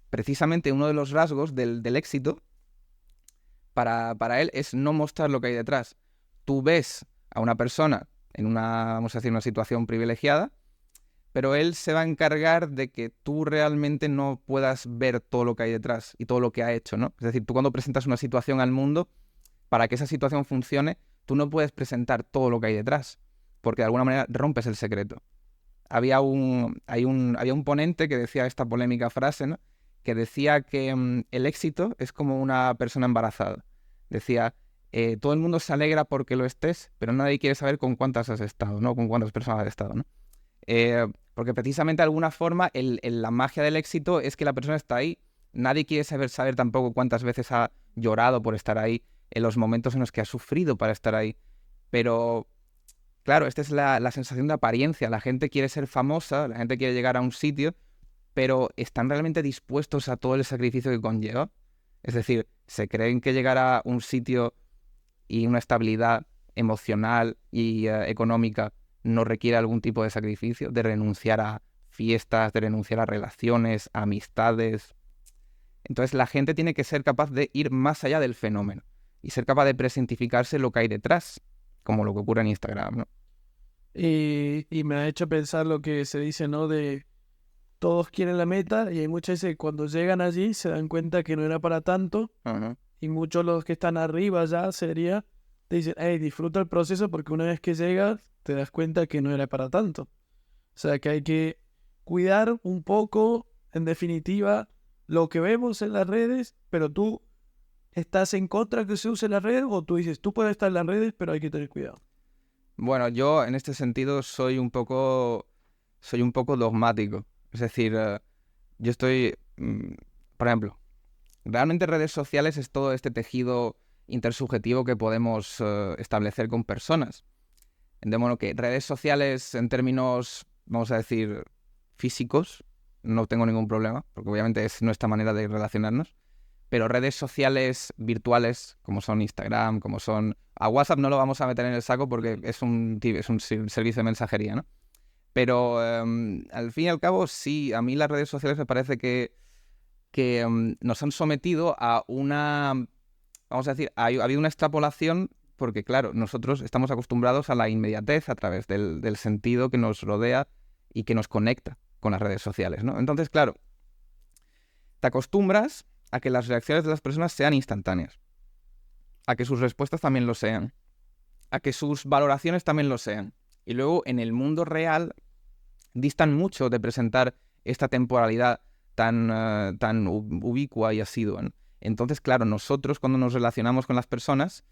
Precisamente uno de los rasgos del éxito para él es no mostrar lo que hay detrás. Tú ves a una persona en vamos a decir, una situación privilegiada, pero él se va a encargar de que tú realmente no puedas ver todo lo que hay detrás y todo lo que ha hecho, ¿no? Es decir, tú cuando presentas una situación al mundo, para que esa situación funcione, tú no puedes presentar todo lo que hay detrás, porque de alguna manera rompes el secreto. Había un ponente que decía esta polémica frase, ¿no? Que decía que el éxito es como una persona embarazada. Decía, todo el mundo se alegra porque lo estés, pero nadie quiere saber con cuántas has estado, ¿no? Con cuántas personas has estado, ¿no? Porque precisamente de alguna forma la magia del éxito es que la persona está ahí. Nadie quiere saber tampoco cuántas veces ha llorado por estar ahí, en los momentos en los que ha sufrido para estar ahí. Pero, claro, esta es la sensación de apariencia. La gente quiere ser famosa, la gente quiere llegar a un sitio, pero ¿están realmente dispuestos a todo el sacrificio que conlleva? Es decir, ¿se creen que llegar a un sitio y una estabilidad emocional y económica no requiere algún tipo de sacrificio, de renunciar a fiestas, de renunciar a relaciones, a amistades? Entonces la gente tiene que ser capaz de ir más allá del fenómeno y ser capaz de presentificarse lo que hay detrás. como lo que ocurre en Instagram, ¿no? Y me ha hecho pensar lo que se dice, ¿no? De todos quieren la meta y hay muchas veces que cuando llegan allí se dan cuenta que no era para tanto Ajá. y muchos los que están arriba ya te dicen, hey, disfruta el proceso porque una vez que llegas te das cuenta que no era para tanto. O sea que hay que cuidar un poco, en definitiva, lo que vemos en las redes, pero tú estás en contra de que se use las redes o tú dices, tú puedes estar en las redes, pero hay que tener cuidado. Bueno, yo en este sentido soy un poco dogmático. Es decir, yo estoy, por ejemplo, realmente redes sociales es todo este tejido intersubjetivo que podemos establecer con personas. De modo que redes sociales en términos, vamos a decir, físicos, no tengo ningún problema, porque obviamente es nuestra manera de relacionarnos. Pero redes sociales virtuales, como son Instagram, como son... A WhatsApp no lo vamos a meter en el saco porque es un servicio de mensajería, ¿no? Pero al fin y al cabo, sí, a mí las redes sociales me parece que nos han sometido a una... Vamos a decir, ha habido una extrapolación porque, claro, nosotros estamos acostumbrados a la inmediatez a través del sentido que nos rodea y que nos conecta con las redes sociales, ¿no? Entonces, claro, te acostumbras a que las reacciones de las personas sean instantáneas, a que sus respuestas también lo sean, a que sus valoraciones también lo sean. Y luego, en el mundo real, distan mucho de presentar esta temporalidad tan ubicua y asidua, ¿no? Entonces, claro, nosotros cuando nos relacionamos con las personas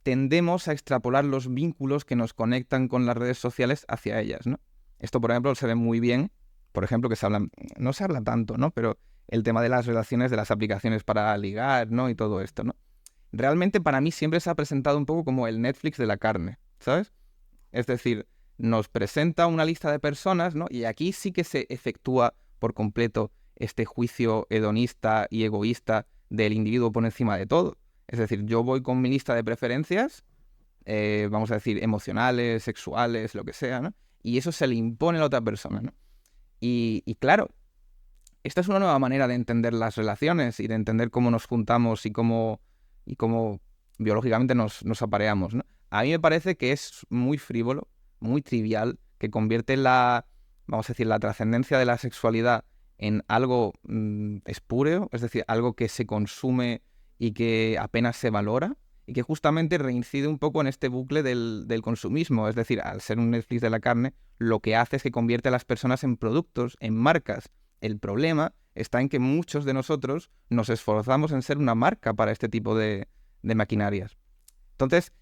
tendemos a extrapolar los vínculos que nos conectan con las redes sociales hacia ellas, ¿no? Esto, por ejemplo, se ve muy bien, por ejemplo, que no se habla tanto, ¿no? Pero el tema de las relaciones de las aplicaciones para ligar, ¿no? Y todo esto, ¿no? Realmente para mí siempre se ha presentado un poco como el Netflix de la carne, ¿sabes? Es decir, nos presenta una lista de personas, ¿no? Y aquí sí que se efectúa por completo este juicio hedonista y egoísta del individuo por encima de todo. Es decir, yo voy con mi lista de preferencias, vamos a decir, emocionales, sexuales, lo que sea, ¿no? Y eso se le impone a la otra persona, ¿no? Y claro, esta es una nueva manera de entender las relaciones y de entender cómo nos juntamos y cómo biológicamente nos apareamos, ¿no? A mí me parece que es muy frívolo, muy trivial, que convierte vamos a decir, la trascendencia de la sexualidad en algo espúreo, es decir, algo que se consume y que apenas se valora, y que justamente reincide un poco en este bucle del consumismo. Es decir, al ser un Netflix de la carne, lo que hace es que convierte a las personas en productos, en marcas. El problema está en que muchos de nosotros nos esforzamos en ser una marca para este tipo de maquinarias. Entonces,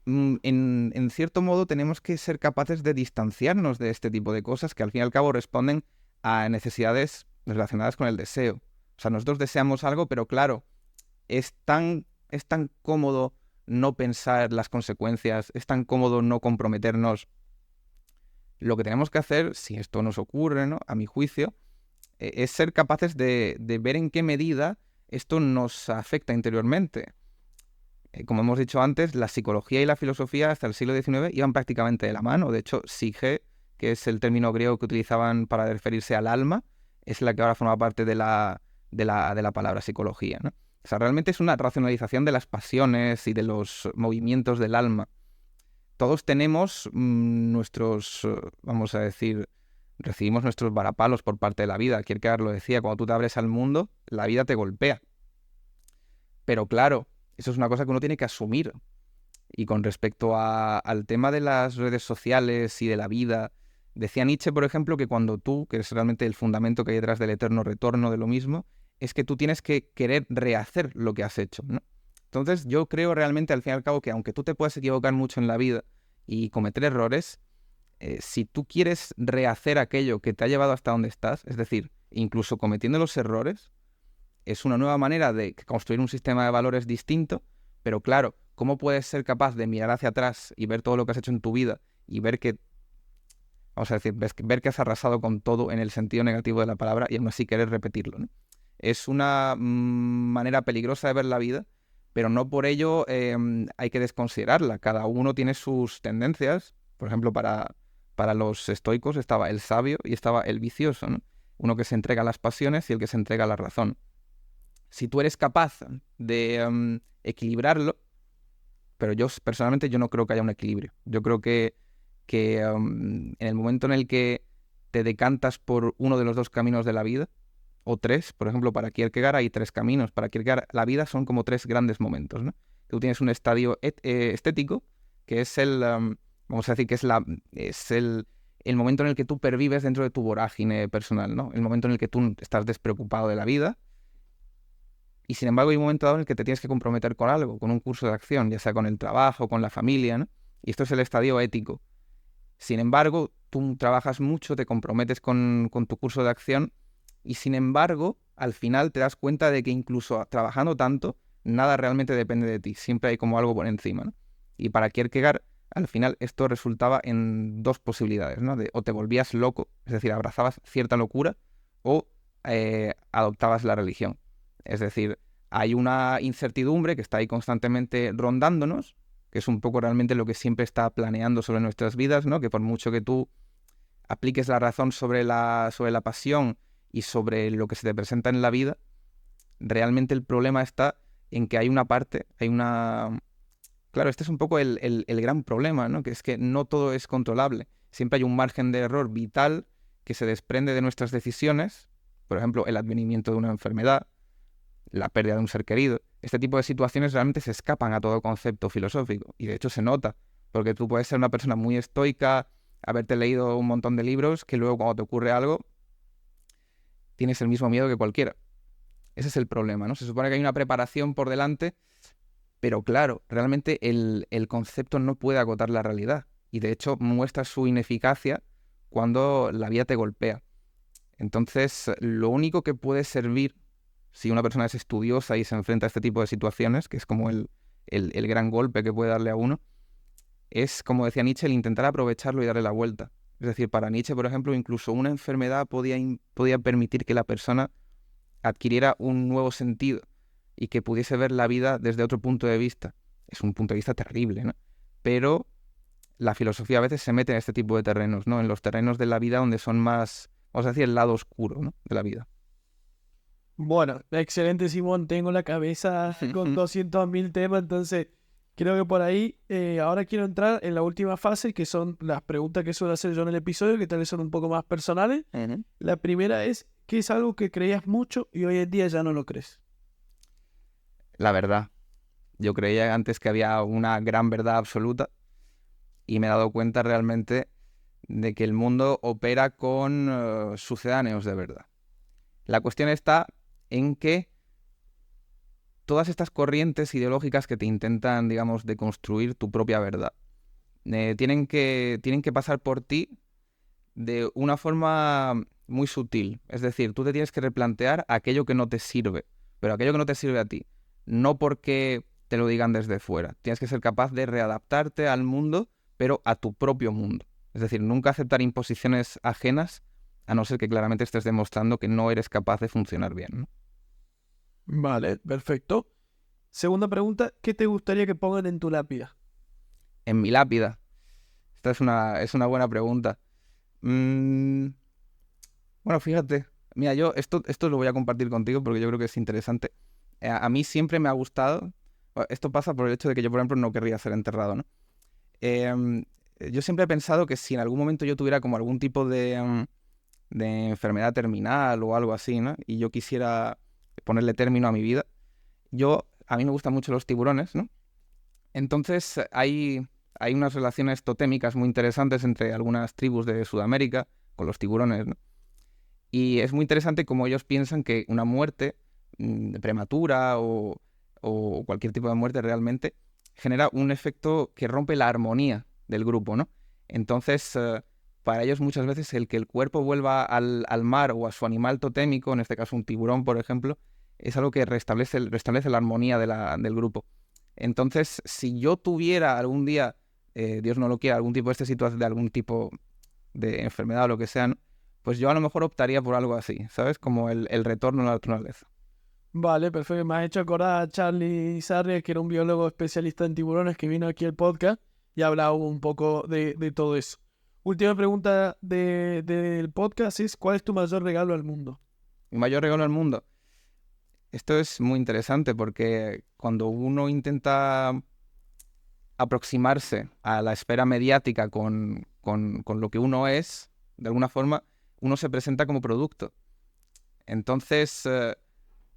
en cierto modo tenemos que ser capaces de distanciarnos de este tipo de cosas que al fin y al cabo responden a necesidades relacionadas con el deseo. O sea, nosotros deseamos algo, pero claro, es tan cómodo no pensar las consecuencias, es tan cómodo no comprometernos. Lo que tenemos que hacer, si esto nos ocurre, ¿no?, a mi juicio, es ser capaces de ver en qué medida esto nos afecta interiormente. Como hemos dicho antes, la psicología y la filosofía hasta el siglo XIX iban prácticamente de la mano. De hecho, psique, que es el término griego que utilizaban para referirse al alma, es la que ahora forma parte de la palabra psicología, ¿no? O sea, realmente es una racionalización de las pasiones y de los movimientos del alma. Todos tenemos nuestros, vamos a decir, recibimos nuestros varapalos por parte de la vida. Kierkegaard lo decía, cuando tú te abres al mundo, la vida te golpea. Pero claro, eso es una cosa que uno tiene que asumir. Y con respecto al tema de las redes sociales y de la vida, decía Nietzsche, por ejemplo, que cuando tú, que es realmente el fundamento que hay detrás del eterno retorno de lo mismo, es que tú tienes que querer rehacer lo que has hecho, ¿no? Entonces yo creo realmente al fin y al cabo que aunque tú te puedas equivocar mucho en la vida y cometer errores, si tú quieres rehacer aquello que te ha llevado hasta donde estás, es decir, incluso cometiendo los errores, es una nueva manera de construir un sistema de valores distinto, pero claro, ¿cómo puedes ser capaz de mirar hacia atrás y ver todo lo que has hecho en tu vida y ver que, vamos a decir, ver que has arrasado con todo en el sentido negativo de la palabra y aún así querer repetirlo, ¿no? Es una manera peligrosa de ver la vida, pero no por ello hay que desconsiderarla. Cada uno tiene sus tendencias. Por ejemplo, para los estoicos estaba el sabio y estaba el vicioso, ¿no? Uno que se entrega a las pasiones y el que se entrega a la razón. Si tú eres capaz de equilibrarlo, pero personalmente yo no creo que haya un equilibrio. Yo creo que en el momento en el que te decantas por uno de los dos caminos de la vida, o tres, por ejemplo, para Kierkegaard hay tres caminos. Para Kierkegaard la vida son como tres grandes momentos, ¿no? Tú tienes un estadio estético, que es vamos a decir que es el momento en el que tú pervives dentro de tu vorágine personal, ¿no? El momento en el que tú estás despreocupado de la vida. Y sin embargo hay un momento dado en el que te tienes que comprometer con algo, con un curso de acción, ya sea con el trabajo, con la familia, ¿no? Y esto es el estadio ético. Sin embargo, tú trabajas mucho, te comprometes con tu curso de acción y sin embargo, al final te das cuenta de que incluso trabajando tanto, nada realmente depende de ti. Siempre hay como algo por encima, ¿no? Y para Kierkegaard, al final esto resultaba en dos posibilidades, ¿no? O te volvías loco, es decir, abrazabas cierta locura, o adoptabas la religión. Es decir, hay una incertidumbre que está ahí constantemente rondándonos, que es un poco realmente lo que siempre está planeando sobre nuestras vidas, ¿no? Que por mucho que tú apliques la razón sobre la pasión y sobre lo que se te presenta en la vida, realmente el problema está en que hay una parte, Claro, este es un poco el gran problema, ¿no? Que es que no todo es controlable. Siempre hay un margen de error vital que se desprende de nuestras decisiones, por ejemplo, el advenimiento de una enfermedad, la pérdida de un ser querido. Este tipo de situaciones realmente se escapan a todo concepto filosófico y de hecho se nota, porque tú puedes ser una persona muy estoica, haberte leído un montón de libros, que luego cuando te ocurre algo tienes el mismo miedo que cualquiera. Ese es el problema, ¿no? Se supone que hay una preparación por delante, pero claro, realmente el concepto no puede acotar la realidad y de hecho muestra su ineficacia cuando la vida te golpea. Entonces, lo único que puede servir si una persona es estudiosa y se enfrenta a este tipo de situaciones, que es como el gran golpe que puede darle a uno, es, como decía Nietzsche, el intentar aprovecharlo y darle la vuelta. Es decir, para Nietzsche, por ejemplo, incluso una enfermedad podía permitir que la persona adquiriera un nuevo sentido y que pudiese ver la vida desde otro punto de vista. Es un punto de vista terrible, ¿no? Pero la filosofía a veces se mete en este tipo de terrenos, ¿no? En los terrenos de la vida donde son más, vamos a decir, el lado oscuro, ¿no? De la vida. Bueno, excelente, Simón. Tengo la cabeza con 200.000 temas, entonces creo que por ahí ahora quiero entrar en la última fase, que son las preguntas que suelo hacer yo en el episodio, que tal vez son un poco más personales. La primera es, ¿qué es algo que creías mucho y hoy en día ya no lo crees? La verdad. Yo creía antes que había una gran verdad absoluta y me he dado cuenta realmente de que el mundo opera con sucedáneos de verdad. La cuestión está en que todas estas corrientes ideológicas que te intentan, digamos, deconstruir tu propia verdad, tienen que pasar por ti de una forma muy sutil. Es decir, tú te tienes que replantear aquello que no te sirve, pero aquello que no te sirve a ti, no porque te lo digan desde fuera. Tienes que ser capaz de readaptarte al mundo, pero a tu propio mundo. Es decir, nunca aceptar imposiciones ajenas, a no ser que claramente estés demostrando que no eres capaz de funcionar bien, ¿no? Vale, perfecto. Segunda pregunta, ¿qué te gustaría que pongan en tu lápida? En mi lápida. Esta es una buena pregunta. Bueno, fíjate. Mira, yo esto lo voy a compartir contigo porque yo creo que es interesante. A mí siempre me ha gustado. Esto pasa por el hecho de que yo, por ejemplo, no querría ser enterrado, ¿no? Yo siempre he pensado que si en algún momento yo tuviera como algún tipo de enfermedad terminal o algo así, ¿no? Y yo quisiera ponerle término a mi vida, a mí me gustan mucho los tiburones, ¿no? Entonces hay unas relaciones totémicas muy interesantes entre algunas tribus de Sudamérica con los tiburones, ¿no? Y es muy interesante cómo ellos piensan que una muerte prematura o cualquier tipo de muerte realmente genera un efecto que rompe la armonía del grupo, ¿no? Entonces, para ellos muchas veces el que el cuerpo vuelva al mar o a su animal totémico, en este caso un tiburón, por ejemplo, es algo que restablece la armonía del grupo. Entonces, si yo tuviera algún día, Dios no lo quiera, algún tipo de situación, de algún tipo de enfermedad o lo que sea, ¿no? Pues yo a lo mejor optaría por algo así, ¿sabes? Como el retorno a la naturaleza. Vale, perfecto. Me has hecho acordar a Charlie Sarria, que era un biólogo especialista en tiburones que vino aquí al podcast y ha hablado un poco de todo eso. Última pregunta del podcast es, ¿cuál es tu mayor regalo al mundo? Mi mayor regalo al mundo. Esto es muy interesante porque cuando uno intenta aproximarse a la esfera mediática con lo que uno es, de alguna forma, uno se presenta como producto. Entonces,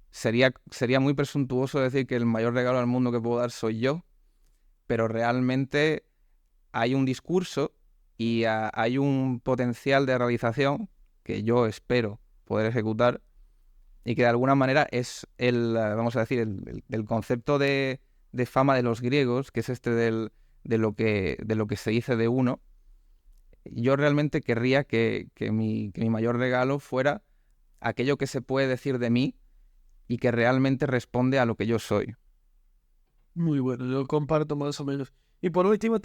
sería muy presuntuoso decir que el mayor regalo al mundo que puedo dar soy yo, pero realmente hay un discurso y hay un potencial de realización que yo espero poder ejecutar y que de alguna manera es vamos a decir, el concepto de fama de los griegos, que es este de lo que se dice de uno. Yo realmente querría que mi mayor regalo fuera aquello que se puede decir de mí y que realmente responde a lo que yo soy. Muy bueno, yo comparto más o menos. Y por última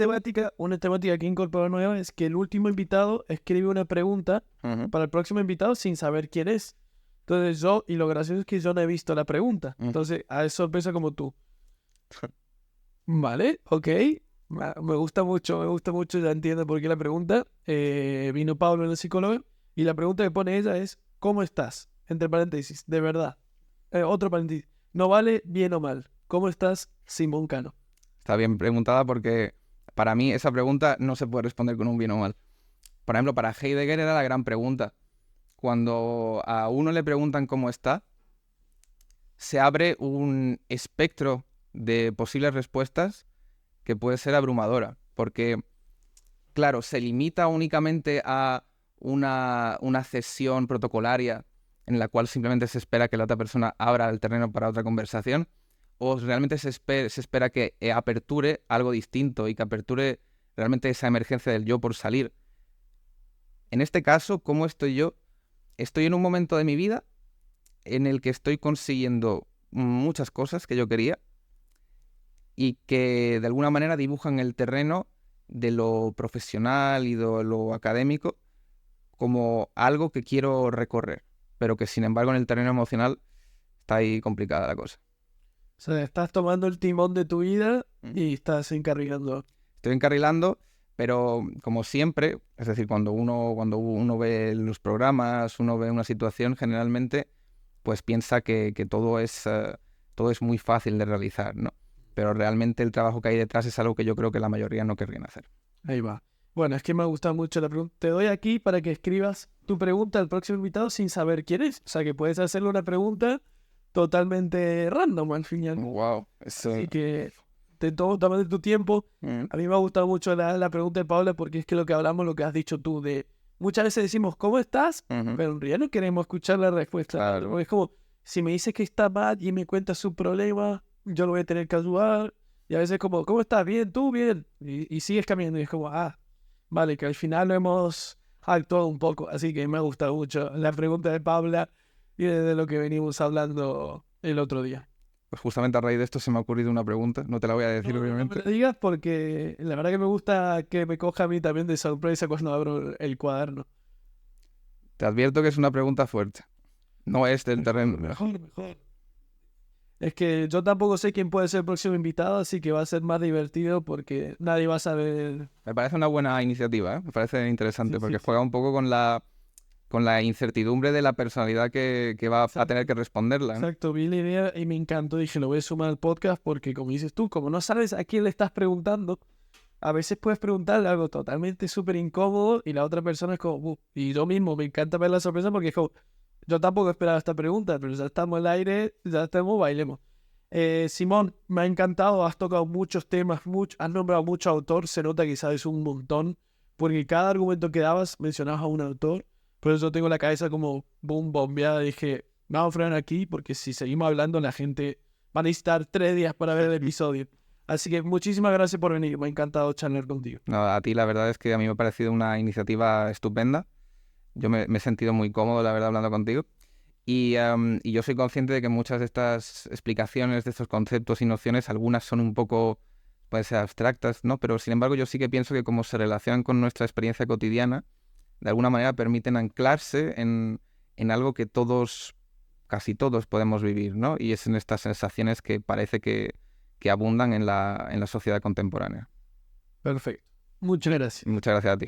una temática que incorporó nueva es que el último invitado escribe una pregunta para el próximo invitado sin saber quién es. Entonces y lo gracioso es que yo no he visto la pregunta. Entonces, es sorpresa como tú. Vale, ok. Me gusta mucho, ya entiendo por qué la pregunta. Vino Pablo, el psicólogo, y la pregunta que pone ella es, ¿cómo estás? Entre paréntesis, de verdad. Otro paréntesis, no vale bien o mal. ¿Cómo estás, Simón Cano? Está bien preguntada porque para mí esa pregunta no se puede responder con un bien o mal. Por ejemplo, para Heidegger era la gran pregunta. Cuando a uno le preguntan cómo está, se abre un espectro de posibles respuestas que puede ser abrumadora, porque, claro, se limita únicamente a una cesión protocolaria en la cual simplemente se espera que la otra persona abra el terreno para otra conversación, o realmente se espera que aperture algo distinto y que aperture realmente esa emergencia del yo por salir. En este caso, ¿cómo estoy yo? Estoy en un momento de mi vida en el que estoy consiguiendo muchas cosas que yo quería y que de alguna manera dibujan el terreno de lo profesional y de lo académico como algo que quiero recorrer, pero que sin embargo en el terreno emocional está ahí complicada la cosa. O sea, estás tomando el timón de tu vida y estás encarrilando. Estoy encarrilando, pero como siempre, es decir, cuando uno ve los programas, uno ve una situación, generalmente pues piensa que todo es muy fácil de realizar, ¿no? Pero realmente el trabajo que hay detrás es algo que yo creo que la mayoría no querrían hacer. Ahí va. Bueno, es que me ha gustado mucho la pregunta. Te doy aquí para que escribas tu pregunta al próximo invitado sin saber quién es. O sea, que puedes hacerle una pregunta totalmente random al final. Wow. Así que tómate tu tiempo. A mí me ha gustado mucho la pregunta de Paula porque es que lo que hablamos, lo que has dicho tú, de muchas veces decimos, ¿cómo estás? Pero en realidad no queremos escuchar la respuesta. Claro. Es como, si me dices que está mal y me cuentas su problema, yo lo voy a tener que ayudar. Y a veces como, ¿cómo estás? Bien, tú bien. Y sigues caminando y es como, vale, que al final lo hemos actuado un poco. Así que me ha gustado mucho la pregunta de Paula y de lo que venimos hablando el otro día. Pues justamente a raíz de esto se me ha ocurrido una pregunta, no te la voy a decir obviamente. No me lo digas porque la verdad que me gusta que me coja a mí también de sorpresa cuando abro el cuaderno. Te advierto que es una pregunta fuerte. No es del terreno. Mejor. Es que yo tampoco sé quién puede ser el próximo invitado, así que va a ser más divertido porque nadie va a saber. Me parece una buena iniciativa, ¿eh? Me parece interesante porque Sí. juega un poco con la incertidumbre de la personalidad que va a tener que responderla, ¿no? Exacto, vi la idea y me encantó. Dije, lo voy a sumar al podcast porque, como dices tú, como no sabes a quién le estás preguntando, a veces puedes preguntarle algo totalmente súper incómodo y la otra persona es como, y yo mismo me encanta ver la sorpresa porque es como, yo tampoco esperaba esta pregunta, pero ya estamos al aire, ya estamos, bailemos. Simón, me ha encantado, has tocado muchos temas, has nombrado mucho autor, se nota que sabes un montón, porque cada argumento que dabas mencionabas a un autor, pero yo tengo la cabeza como boom, bombeada, dije, vamos a frenar aquí, porque si seguimos hablando la gente va a necesitar 3 días para ver el episodio. Así que muchísimas gracias por venir, me ha encantado charlar contigo. No, a ti la verdad es que a mí me ha parecido una iniciativa estupenda. Yo me he sentido muy cómodo, la verdad, hablando contigo. Y yo soy consciente de que muchas de estas explicaciones, de estos conceptos y nociones, algunas son un poco, pueden ser abstractas, ¿no? Pero sin embargo yo sí que pienso que como se relacionan con nuestra experiencia cotidiana, de alguna manera permiten anclarse en algo que casi todos podemos vivir, ¿no? Y es en estas sensaciones que parece que abundan en la sociedad contemporánea. Perfecto. Muchas gracias. Muchas gracias a ti.